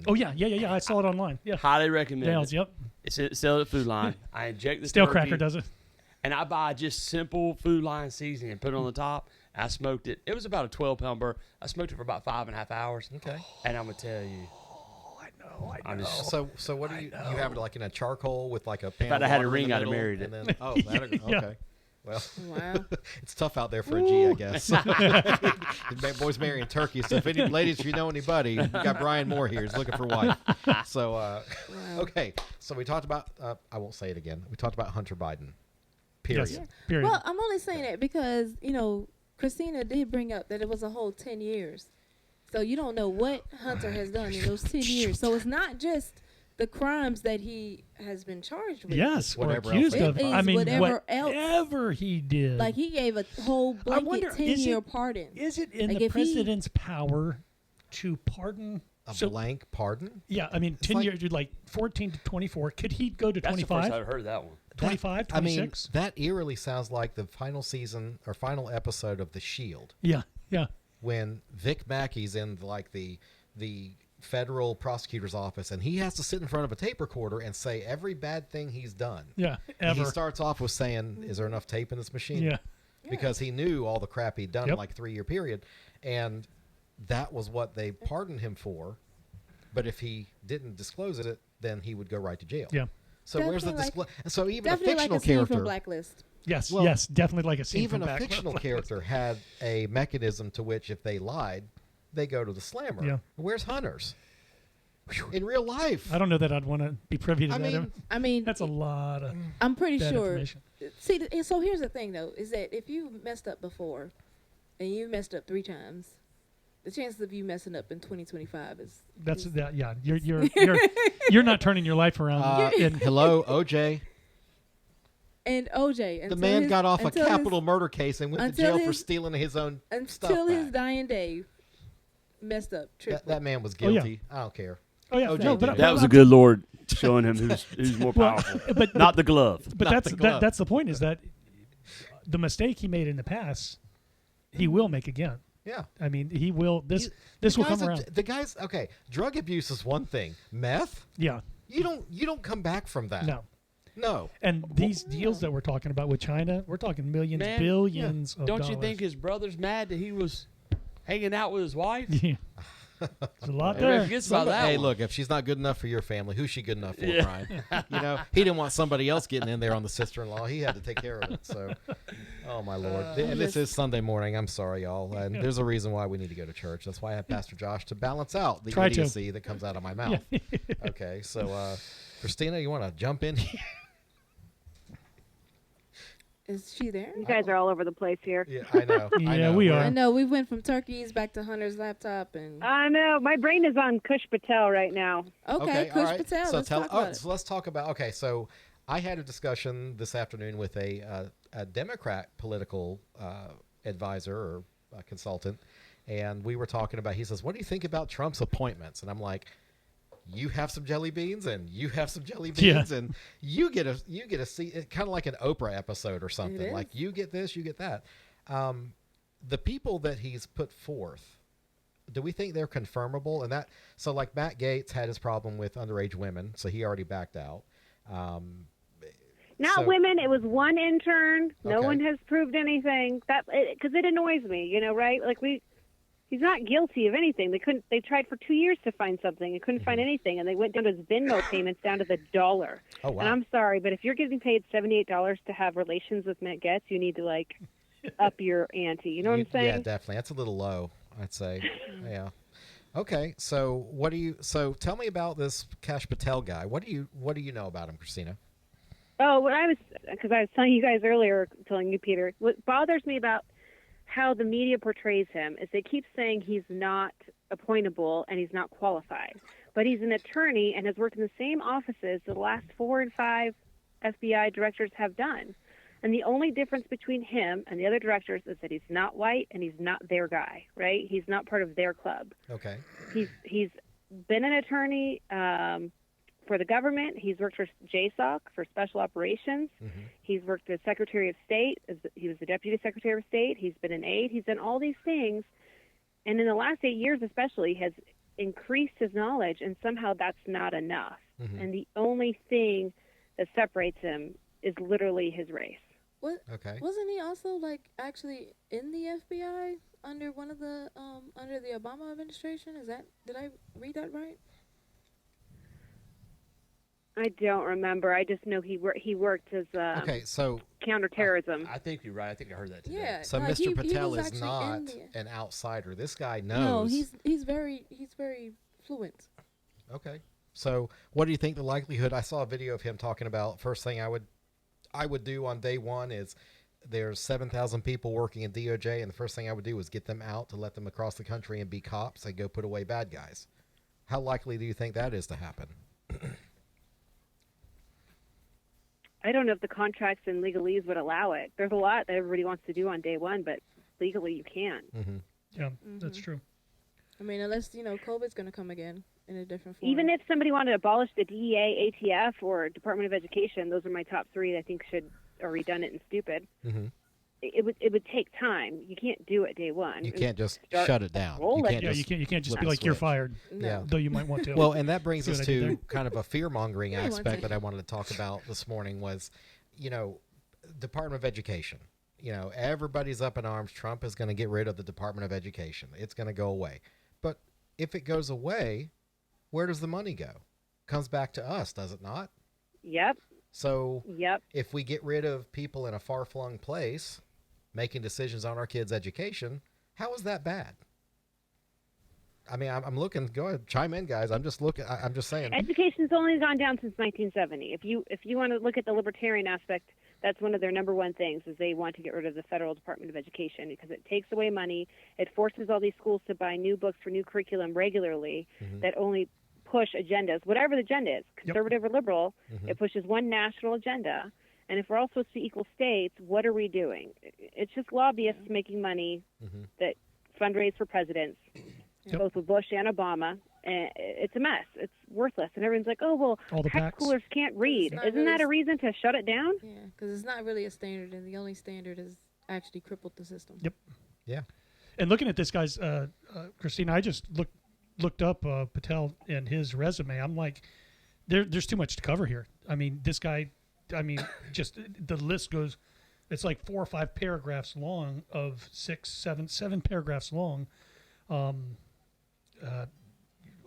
Oh, yeah. I saw it online. Yeah. Highly recommend Dale's, it. yep. It's sell at Food Line. I inject the Stale turkey, Cracker does it. and I buy just simple Food Line seasoning and put it on the top. I smoked it. It was about a 12-pound burr. I smoked it for about 5.5 hours. Okay. And I'm gonna tell you, I know. So what do you have it like in a charcoal with like a pan? If I'd of have had a water in ring, the I'd have middle, married and it. then- oh, okay. Yeah. Well, Wow. it's tough out there for a G, I guess. Boys marrying turkeys. So if any ladies, if you know anybody, we got Bryan Moore here. He's looking for a wife. So, okay. So we talked about. I won't say it again. We talked about Hunter Biden. Period. Yes. Period. Well, I'm only saying that because Christina did bring up that it was a whole 10 years. So you don't know what Hunter has done in those 10 years. So it's not just the crimes that he has been charged with. Yes, or Whatever accused else. of. It is I mean, whatever whatever he did. Like, he gave a whole blanket 10-year pardon. Is it in Like, the if president's power to pardon? A blank pardon? Yeah, I mean, 10 years, like 14 to 24. Could he go to That's 25? the first I've heard that one. 25, 26? I mean, that eerily sounds like the final season or final episode of The Shield. Yeah. When Vic Mackey's in like the federal prosecutor's office, and he has to sit in front of a tape recorder and say every bad thing he's done. Yeah, And ever. he starts off with saying, "Is there enough tape in this machine?" Yeah. Because he knew all the crap he'd done in Yep. like a 3-year period, and that was what they pardoned him for. But if he didn't disclose it, then he would go right to jail. Yeah. So where's the Definitely disclosure? So even a Definitely fictional like a scene character, from Blacklist. Yes, Well, yes, definitely like a scene even from a fictional character had a mechanism to which if they lied, they go to the slammer. Yeah. Where's Hunter's? In real life. I don't know that I'd want to be privy to I that. mean, I mean, That's a lot of I'm pretty bad sure. information. See, so here's the thing, though, is that if you messed up before and you messed up 3 times, the chances of you messing up in 2025 is... That's is- that. Yeah, you're not turning your life around. Hello, OJ. And OJ... The man got off a capital murder case and went to until jail for his- stealing his own stuff Until his back. dying day, messed up. That man was Oh, yeah. guilty. I don't care. Oh yeah, OJ no, did but, it. That was a good Lord showing him who's more Well, powerful. but Not the glove. But Not that's the glove. that's the point, is that the mistake he made in the past, he will make again. Yeah. I mean, he will. This will come around. The guy's okay. Drug abuse is one thing. Meth, Yeah. you don't come back from that. No. No. And these deals that we're talking about with China, we're talking millions, Man, billions of Don't dollars. you think his brother's mad that he was hanging out with his wife? Yeah. There's a lot Everybody there. forgets about that Hey, one. look, if she's not good enough for your family, who's she good enough for, Yeah. Brian? You know, he didn't want somebody else getting in there on the sister-in-law. He had to take care of it. So, oh my Lord. And this is Sunday morning. I'm sorry, y'all. And there's a reason why we need to go to church. That's why I have Pastor Josh to balance out the Try to. idiocy that comes out of my mouth. Okay, so Christina, you want to jump in here? Is she there? You guys are all over the place here. Yeah, I know. I Yeah, know. we We're- are. I know. We went from turkeys back to Hunter's laptop. And I know. My brain is on Kush Patel right now. okay, all Kush right. Patel. So Let's talk about it. So let's talk about. Okay, so I had a discussion this afternoon with a Democrat political advisor or consultant, and we were talking about. He says, "What do you think about Trump's appointments?" And I'm like, "You have some jelly beans, and you have some jelly beans, and you get a seat." It's kind of like an Oprah episode or something. is. Like you get this, you get that. The people that he's put forth, do we think they're confirmable? And that, so like Matt Gaetz had his problem with underage women, so he already backed out. Not So- women. It was one intern. No Okay. one has proved anything. That because it annoys me, right? Like he's not guilty of anything. They tried for 2 years to find something and couldn't find anything, and they went down to his Venmo payments down to the dollar. Oh, wow. And I'm sorry, but if you're getting paid $78 to have relations with Matt Gaetz, you need to up your ante. You know what I'm saying? Yeah, definitely. That's a little low, I'd say. Yeah. Okay, so so tell me about this Kash Patel guy. What do you know about him, Christina? Oh, because I was telling you guys earlier, telling you, Peter, what bothers me about how the media portrays him is they keep saying he's not appointable and he's not qualified. But he's an attorney and has worked in the same offices the last 4 and 5 FBI directors have done. And the only difference between him and the other directors is that he's not white and he's not their guy, right? He's not part of their club. Okay. He's been an attorney for the government. He's worked for JSOC for special operations. Mm-hmm. He's worked as Secretary of State. He was the Deputy Secretary of State. He's been an aide. He's done all these things. And in the last 8 years especially has increased his knowledge, and somehow that's not enough. Mm-hmm. And the only thing that separates him is literally his race. What? Okay. Wasn't he also actually in the FBI under one of the under the Obama administration? Did I read that right? I don't remember. I just know he worked as Okay, so counterterrorism. I think you're right. I think I heard that today. Yeah. so like, Mr. he Patel was is actually not in the- an outsider. This guy No, knows. he's very fluent. Okay. So what do you think the likelihood? I saw a video of him talking about first thing I would do on day one is there's 7,000 people working in DOJ, and the first thing I would do is get them out to let them across the country and be cops and go put away bad guys. How likely do you think that is to happen? I don't know if the contracts and legalese would allow it. There's a lot that everybody wants to do on day one, but legally you can't. Mm-hmm. Yeah, that's true. I mean, unless, COVID's going to come again in a different form. Even if somebody wanted to abolish the DEA, ATF, or Department of Education, those are my top three that I think are redundant and stupid. Mm-hmm. It would take time. You can't do it day one. You can't just shut it down. You can't just be like, you're fired. No. Yeah. Though you might want to. Well, and that brings us to kind of a fear-mongering Yeah, aspect that I wanted to talk about this morning was, Department of Education. Everybody's up in arms. Trump is going to get rid of the Department of Education. It's going to go away. But if it goes away, where does the money go? Comes back to us, does it not? Yep. So Yep. if we get rid of people in a far-flung place making decisions on our kids' education, how is that bad? I mean, I'm looking. Go ahead, chime in, guys. I'm just looking. I'm just saying. Education's only gone down since 1970. If you want to look at the libertarian aspect, that's one of their number one things is they want to get rid of the Federal Department of Education because it takes away money. It forces all these schools to buy new books for new curriculum regularly that only push agendas, whatever the agenda is, conservative or liberal. It pushes one national agenda. And if we're all supposed to be equal states, what are we doing? It's just lobbyists making money that fundraise for presidents, both with Bush and Obama. And it's a mess. It's worthless. And everyone's like, oh, well, high schoolers can't read. Isn't that a reason to shut it down? Yeah, because it's not really a standard, and the only standard has actually crippled the system. Yep. Yeah. And looking at this guy's, Christina, I just looked up Patel and his resume. I'm like, there's too much to cover here. I mean, this guy, just the list goes, it's like 4 or 5 paragraphs long of 7 paragraphs long.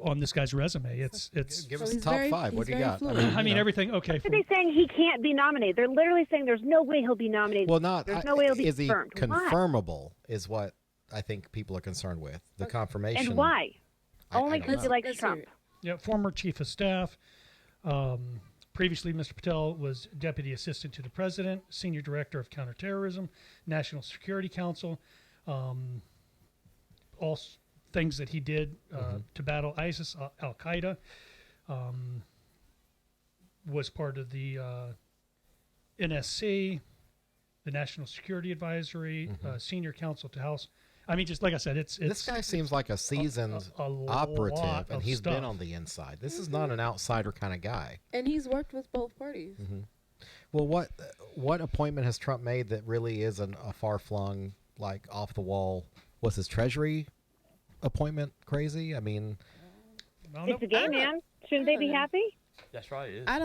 On this guy's resume, it's give us the top 5. What do you got? I mean, everything. Okay. Are they saying he can't be nominated? They're literally saying there's no way he'll be nominated. Well, there's no way he'll be is confirmed. he confirmable? Is what I think people are concerned with the confirmation. And why? Only because he likes Trump. Yeah, former chief of staff. Previously, Mr. Patel was deputy assistant to the president, senior director of counterterrorism, National Security Council. All things that he did to battle ISIS, Al Qaeda, was part of the NSC, the National Security Advisory, senior counsel to House. I mean, just like I said, it's this guy seems like a seasoned operative, and he's been on the inside. This is not an outsider kind of guy. And he's worked with both parties. Well, what appointment has Trump made that really is a far-flung, like off the wall? Was his Treasury appointment crazy? I mean, it's a gay man. Shouldn't they be happy? That's right. It is. I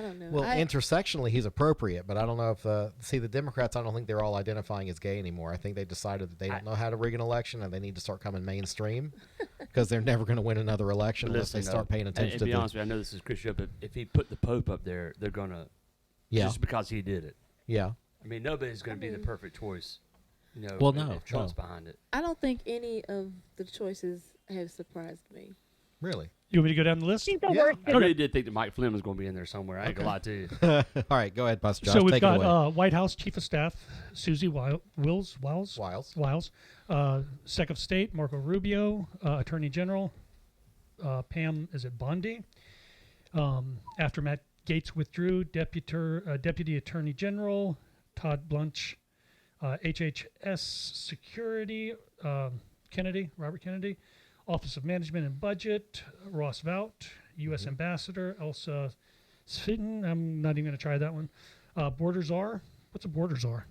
don't know. Well, intersectionally, he's appropriate, but I don't know if the Democrats. I don't think they're all identifying as gay anymore. I think they decided that they don't know how to rig an election, and they need to start coming mainstream because they're never going to win another election unless they start paying attention. And to be honest with you, I know this is Christian, but if he put the Pope up there, they're gonna just because he did it. Yeah. I mean, nobody's going to be the perfect choice. Well, no, if Trump's behind it. I don't think any of the choices have surprised me. Really? You want me to go down the list? I really did think that Mike Flynn was going to be in there somewhere. I ain't going to lie to you. All right, go ahead, Pastor Josh. So we've Take got White House Chief of Staff Susie Wiles, Sec of State Marco Rubio, Attorney General Pam, is it Bondi? After Matt Gaetz withdrew, Deputy Attorney General Todd Blanche, HHS Security Robert Kennedy, Office of Management and Budget Ross Vought, U.S. Ambassador Elsa Svitten. I'm not even going to try that one. Border Czar. What's a border czar?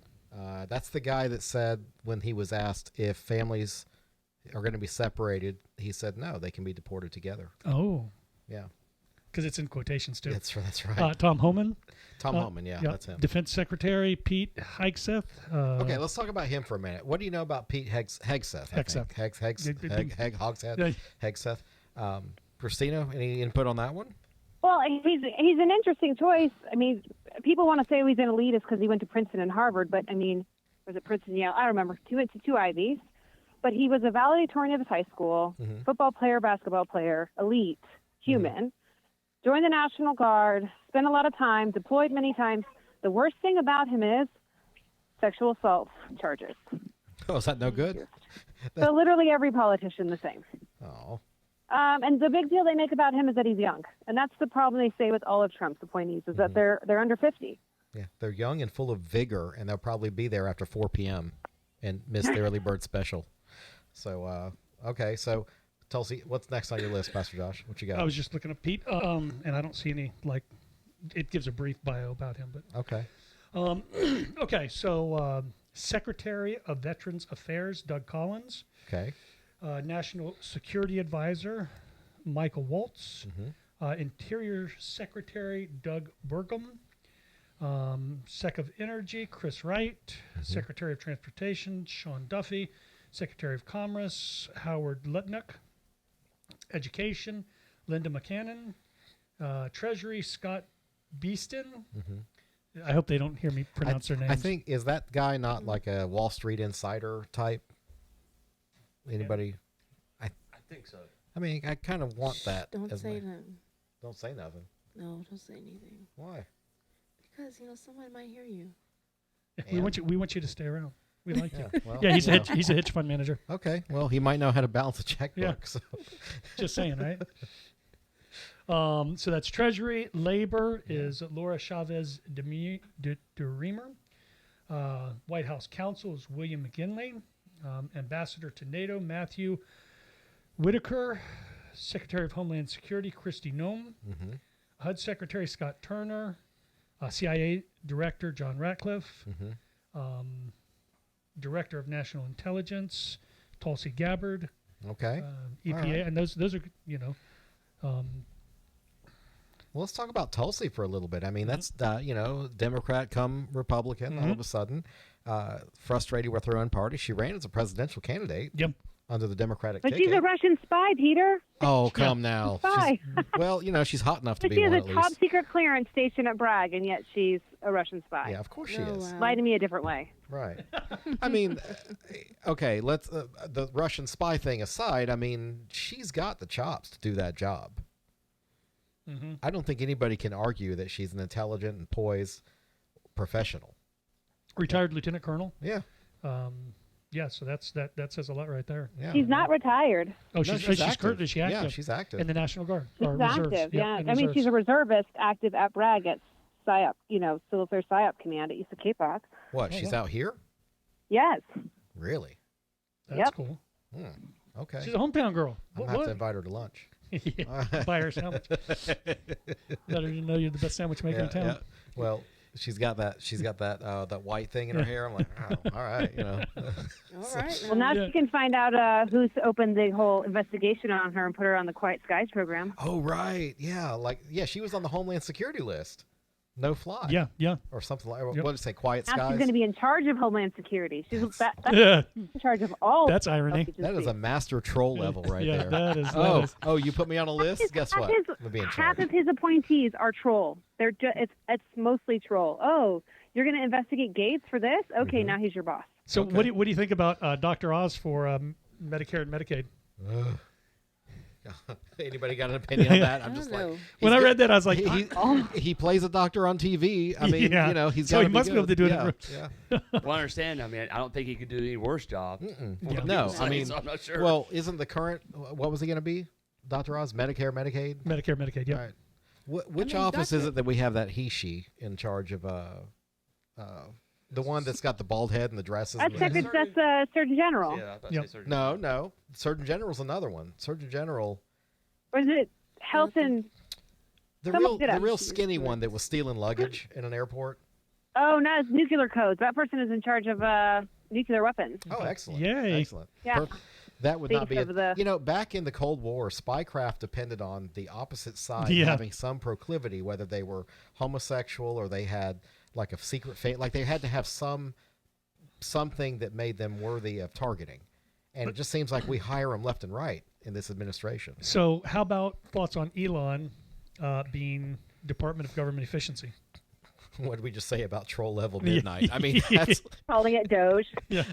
That's the guy that said when he was asked if families are going to be separated, he said no, they can be deported together. Oh. Yeah. Because it's in quotations, too. That's right. Tom Homan. Tom Homan, that's him. Defense Secretary Pete Hegseth. Okay, let's talk about him for a minute. What do you know about Pete Hegseth? Hegseth. Christina, any input on that one? Well, he's an interesting choice. I mean, people want to say he's an elitist because he went to Princeton and Harvard, but I mean, was it Princeton? Yale? I don't remember. He went to 2 Ivies, but he was a valedictorian of his high school, football player, basketball player, elite, human. Joined the National Guard, spent a lot of time, deployed many times. The worst thing about him is sexual assault charges. Oh, is that no good? So literally every politician the same. Oh. And the big deal they make about him is that he's young. And that's the problem they say with all of Trump's appointees is that they're under 50. Yeah, they're young and full of vigor, and they'll probably be there after 4 p.m. and miss the early bird special. So, okay. So, Tulsi, what's next on your list, Pastor Josh? What you got? I was just looking at Pete, and I don't see any, it gives a brief bio about him. But Okay. okay, so Secretary of Veterans Affairs, Doug Collins. Okay. National Security Advisor, Michael Waltz. Interior Secretary, Doug Burgum. Sec of Energy, Chris Wright. Secretary of Transportation, Sean Duffy. Secretary of Commerce, Howard Lutnick. Education, Linda McCannon. Treasury, Scott Beeston. I hope they don't hear me pronounce their names. I think, is that guy not like a Wall Street insider type? Anybody? I think so. I mean, I kind of want that. Don't say nothing. Don't say nothing. No, don't say anything. Why? Because somebody might hear you. We want you to stay around. We like you. Well, Yeah, he's a hedge fund manager. Okay. Well, he might know how to balance a checkbook. Yeah. So. Just saying, right? So that's Treasury. Labor is Laura Chavez Deremer. White House Counsel is William McGinley. Ambassador to NATO, Matthew Whitaker. Secretary of Homeland Security, Kristi Noem. HUD Secretary, Scott Turner. CIA Director, John Ratcliffe. Director of National Intelligence, Tulsi Gabbard. Okay. EPA, right. and those are, Well, let's talk about Tulsi for a little bit. I mean, that's, Democrat come Republican all of a sudden. Frustrated with her own party. She ran as a presidential candidate. Yep. Under the Democratic But ticket. she's a Russian spy, Peter. Oh, come now. Spy. Well, she's hot enough to But be she has one a at least. top secret clearance station at Bragg, and yet she's a Russian spy. Yeah, of course she is. Wow. Lie to me a different way. Right. I mean, okay, let's the Russian spy thing aside, I mean, she's got the chops to do that job. I don't think anybody can argue that she's an intelligent and poised professional. Retired Lieutenant Colonel. Yeah. Yeah, so that says a lot right there. Yeah. She's not retired. Oh, No, she's active. currently active. Yeah, she's active. In the National Guard. She's or reserves. active, Yep, yeah. in I mean, reserves. she's a reservist active at Bragg at PSYOP, Civil Affairs PSYOP Command at East of Cape Rock. What, she's out here? Yes. Really? That's Yep. cool. Okay. She's a hometown girl. I'm going to have to invite her to lunch. Yeah, buy her a sandwich. Let her know you're the best sandwich maker in town. Yeah. Well, she's got that white thing in her hair. I'm like, oh, all right, All right. Well, now Yeah. she can find out who's opened the whole investigation on her and put her on the Quiet Skies program. Oh, right. Yeah. She was on the Homeland Security list. No fly. Yeah. Or something like, Yep. what did it say? Quiet Now Skies? she's going to be in charge of Homeland Security. She's that's Yeah. in charge of all. That's irony. That is a master troll level right Yeah, there. that is. Oh, you put me on a list? Guess what? I'm gonna be in Half charge. of his appointees are troll. They're it's mostly troll. Oh, you're going to investigate Gates for this? Okay, now he's your boss. So Okay. what do you think about Dr. Oz for Medicare and Medicaid? Anybody got an opinion on that? I'm I just don't like, know. When I read that, I was like, he plays a doctor on TV. I mean, Yeah. he's So got he must be able to do it in Yeah. Well, I understand. I mean, I don't think he could do any worse job. No, I mean, So I'm not sure. well, isn't the current, what was he going to be? Dr. Oz, Medicare, Medicaid? Medicare, Medicaid. Yeah. All right. Which mean, office is doctor- it that we have that she in charge of the one that's got the bald head and the dresses? That's and the- Surgeon General. yeah, I was about to Yep. say surgery. No. Surgeon General's another one. Surgeon General, Or is it Health and... the Someone real did the it. real skinny one that was stealing luggage in an airport. Oh, no, it's nuclear codes. That person is in charge of nuclear weapons. Oh, excellent. Yay. Excellent. Yeah. That would not be Thief of the- back in the Cold War, spycraft depended on the opposite side Yeah. having some proclivity, whether they were homosexual or they had like a secret fate, like they had to have something that made them worthy of targeting. And it just seems like we hire them left and right in this administration. So how about thoughts on Elon being Department of Government Efficiency? What did we just say about troll level midnight? I mean, that's, Calling it Doge. Yeah.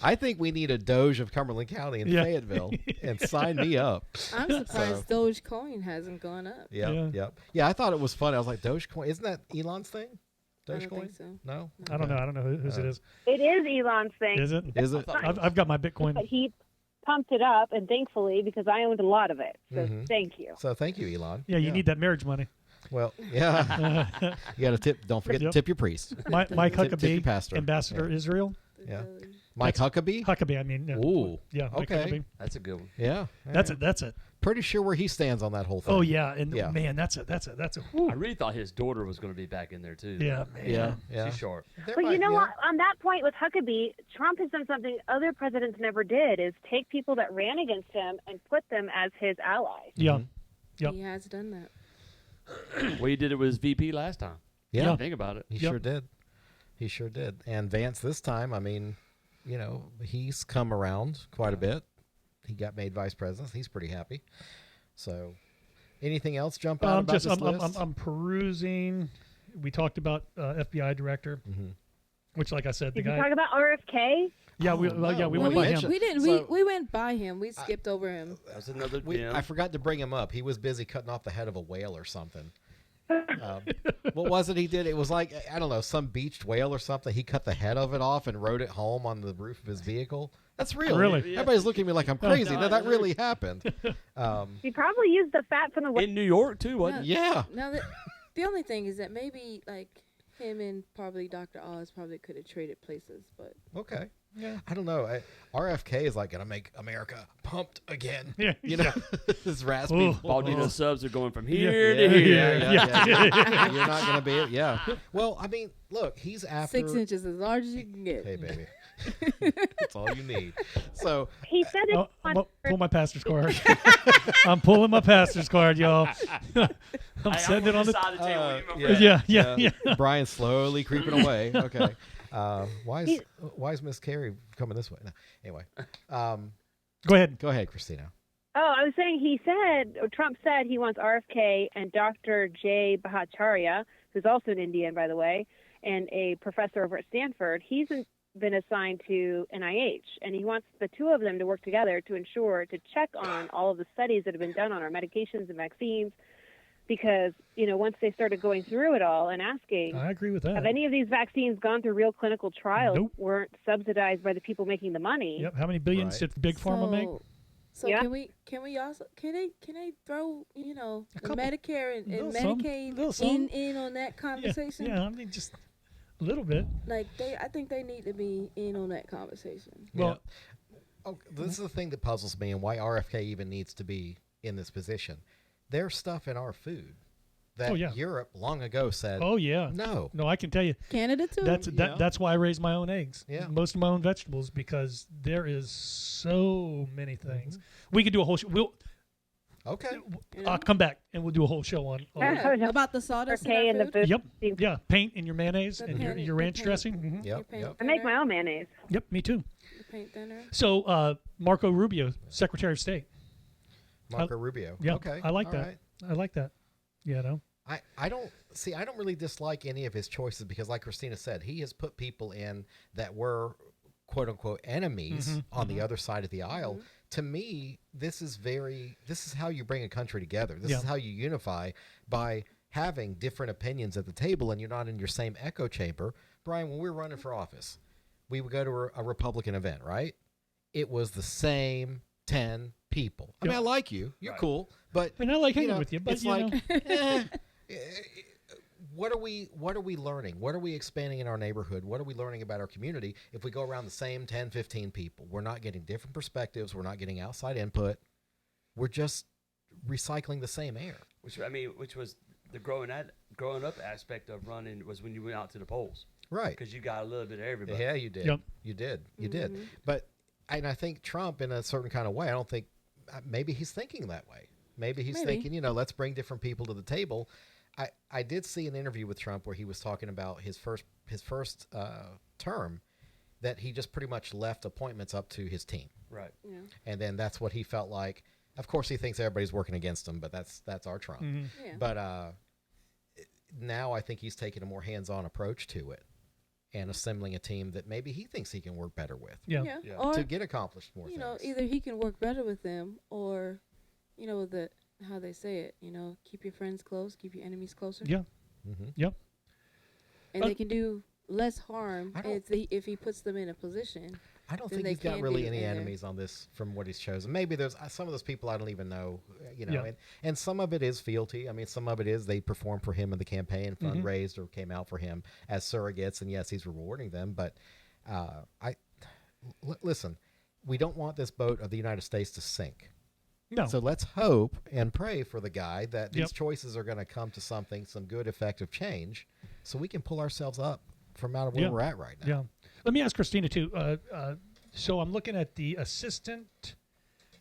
I think we need a Doge of Cumberland County in Yeah. Fayetteville, and sign me up. I'm surprised Dogecoin hasn't gone up. Yeah. I thought it was funny. I was like, Dogecoin, isn't that Elon's thing? I don't think so. No? I don't know. I don't know whose it is. It is Elon's thing. Is it? Is it? I've got my Bitcoin. But he pumped it up, and thankfully, because I owned a lot of it. So thank you. So thank you, Elon. Yeah, you need that marriage money. Well, yeah. You got to tip. Don't forget to tip your priest. Mike tip your Huckabee, pastor. Ambassador Israel. Yeah. Mike Huckabee? Huckabee, I mean. Ooh. Yeah, Mike okay. Huckabee. That's a good one. Yeah. That's it. That's it. Pretty sure where he stands on that whole thing. Oh yeah, and man, that's a. I really thought his daughter was going to be back in there too. Yeah, man. Yeah. She's sharp. But you know what? On that point with Huckabee, Trump has done something other presidents never did: is take people that ran against him and put them as his allies. Yeah. Yep. He has done that. Well, he did it with his VP last time. Yeah. Think about it. He sure did. He sure did. And Vance this time, I mean, you know, he's come around quite a bit. He got made vice president. He's pretty happy. So, anything else jump out about this list? I'm perusing. We talked about FBI director, which, like I said, Did the guy. you talk about RFK? Yeah, we went by him. We didn't. So- we went by him. We skipped over him. That was another. I forgot to bring him up. He was busy cutting off the head of a whale or something. What was it he did? It was like, I don't know, some beached whale or something. He cut the head of it off and rode it home on the roof of his vehicle. That's real. Really? Everybody's looking at me like I'm crazy. No, that really happened. He probably used the fat from the whale. in New York too, wasn't it? Yeah. Now the only thing is that maybe like him and probably Dr. Oz probably could have traded places, but Okay. Yeah. I don't know. RFK is like going to make America pumped again. Yeah. You know, this raspy. Ooh. Baldino subs are going from here Yeah. to here. Yeah. You're not going to be it. Yeah. Well, I mean, look, he's after 6 inches as large as you can get. Hey, baby. That's all you need. So He said it. I'm gonna pull my pastor's card. I'm pulling my pastor's card, y'all. I'm sending it on the. side of the table. Yeah. Brian's slowly creeping away. Okay. Why is Miss Carrie coming this way? No. Anyway, Go ahead. go ahead, Christina. Oh, I was saying Trump said he wants RFK and Dr. Jay Bhattacharya, who's also an Indian, by the way, and a professor over at Stanford. He's been assigned to NIH, and he wants the two of them to work together to check on all of the studies that have been done on our medications and vaccines. Because, you know, once they started going through it all and asking, I agree with that. have any of these vaccines gone through real clinical trials? Nope. Weren't subsidized by the people making the money? Yep. How many billions did Big Pharma make? So Yeah. can we also can they throw the couple. Medicare and Little some, Medicaid little some. in on that conversation? Yeah. I mean, just a little bit. Like I think they need to be in on that conversation. Well, This is the thing that puzzles me and why RFK even needs to be in this position. There's stuff in our food that Europe long ago said, oh yeah. no. No, I can tell you. Canada too. That's why I raise my own eggs. Yeah. Most of my own vegetables, because there is so many things. We could do a whole show. Okay. I'll come back and we'll do a whole show on. About the sawdust in RFK our and the food? food. Yep. Yeah. Paint in your mayonnaise The and paint- your the ranch paint. dressing. Mhm. Yep. Paint Yep. I make thinner? my own mayonnaise. Yep. Me too. The paint thinner. So Marco Rubio, Secretary of State. Marco Rubio. Yeah. Okay. I like All that. right. I like that. You know. I don't really dislike any of his choices because, like Christina said, he has put people in that were quote unquote enemies on the other side of the aisle. To me, this is how you bring a country together. This is how you unify, by having different opinions at the table, and you're not in your same echo chamber. Brian, when we were running for office, we would go to a Republican event, right? It was the same 10 people. I mean, I like you. You're cool. But And I like hanging with you, but it's you like, know. what are we learning? What are we expanding in our neighborhood? What are we learning about our community if we go around the same 10, 15 people? We're not getting different perspectives. We're not getting outside input. We're just recycling the same air. Which was the growing up aspect of running was when you went out to the polls. Right. Because you got a little bit of everybody. Yeah, you did. Yep. You did. But I think Trump, in a certain kind of way, I don't think, maybe he's thinking that way. Maybe he's thinking, let's bring different people to the table. I did see an interview with Trump where he was talking about his first term, that he just pretty much left appointments up to his team. Right. Yeah. And then that's what he felt like. Of course, he thinks everybody's working against him, but that's our Trump. Yeah. But now I think he's taking a more hands-on approach to it and assembling a team that maybe he thinks he can work better with Yeah. Or to get accomplished more things. either he can work better with them, or how they say it, keep your friends close, keep your enemies closer. Yeah. Mm-hmm. Yep. and they can do less harm if he puts them in a position. I don't think he's got really any enemies on this from what he's chosen. Maybe there's some of those people I don't even know, and some of it is fealty. I mean, some of it is they performed for him in the campaign, fundraised or came out for him as surrogates, and yes, he's rewarding them. But listen, we don't want this boat of the United States to sink. No. So let's hope and pray for the guy that these choices are going to come to something, some good, effective change, so we can pull ourselves up from out of where we're at right now. Yeah. Let me ask Christina, too. So I'm looking at the assistant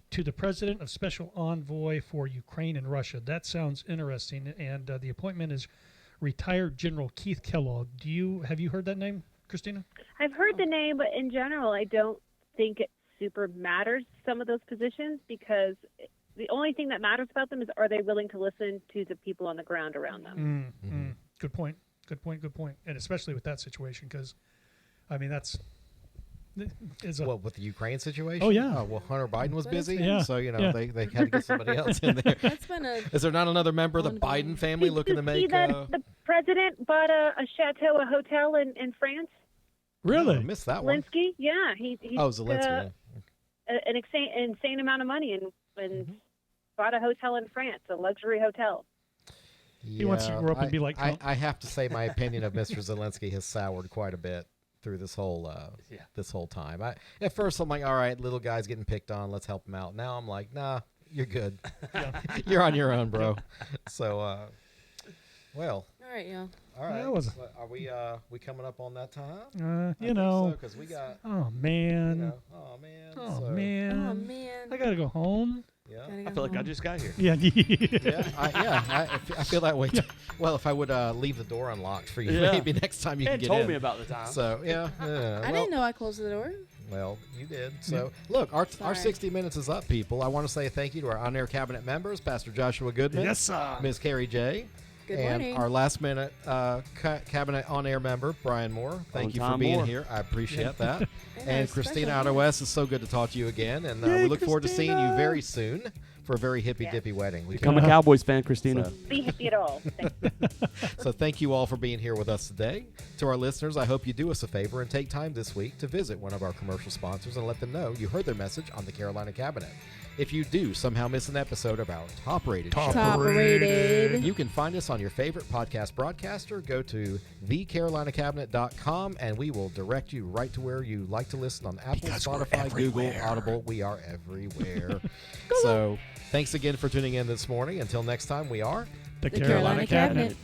to the president of special envoy for Ukraine and Russia. That sounds interesting. And the appointment is retired General Keith Kellogg. Have you heard that name, Christina? I've heard the name, but in general, I don't think it super matters, some of those positions, because the only thing that matters about them is, are they willing to listen to the people on the ground around them? Good point. And especially with that situation, because, I mean, with the Ukraine situation? Oh, yeah. Well, Hunter Biden was busy, so, they had to get somebody else in there. Is there not another member of the Biden family looking to make... the president bought a chateau, a hotel in France? Really? I missed that one. Zelensky? Yeah. Zelensky, an insane amount of money and bought a hotel in France, a luxury hotel. He wants to grow up and be like Trump. I have to say my opinion of Mr. Zelensky has soured quite a bit through this whole time. At first, I'm like, all right, little guy's getting picked on. Let's help him out. Now I'm like, nah, you're good. You're on your own, bro. So, well. All right, y'all. All right. Are we coming up on that time? Because we got. Oh man. Oh man. Oh man. I gotta go home. Yeah. I feel like I just got here. Yeah. I feel that way too. Well, if I would leave the door unlocked for you, maybe next time you can get in. told me about the time. So I didn't know I closed the door. Well, you did. So look, our 60 minutes is up, people. I want to say thank you to our on-air cabinet members, Pastor Joshua Goodman, yes, sir. Ms. Carrie J. Good and morning. our last minute cabinet on-air member, Bryan Moore. Thank you for being here. I appreciate that. And Christina Aragues, it's so good to talk to you again. And we look forward to seeing you very soon for a very hippy-dippy wedding. Become a Cowboys fan, Christina. Be hippie at all. So thank you all for being here with us today. To our listeners, I hope you do us a favor and take time this week to visit one of our commercial sponsors and let them know you heard their message on the Carolina Cabinet. If you do somehow miss an episode of our top-rated show, you can find us on your favorite podcast broadcaster. Go to thecarolinacabinet.com, and we will direct you right to where you like to listen on Apple, Spotify, Google, Audible. We are everywhere. So thanks again for tuning in this morning. Until next time, we are the Carolina Cabinet.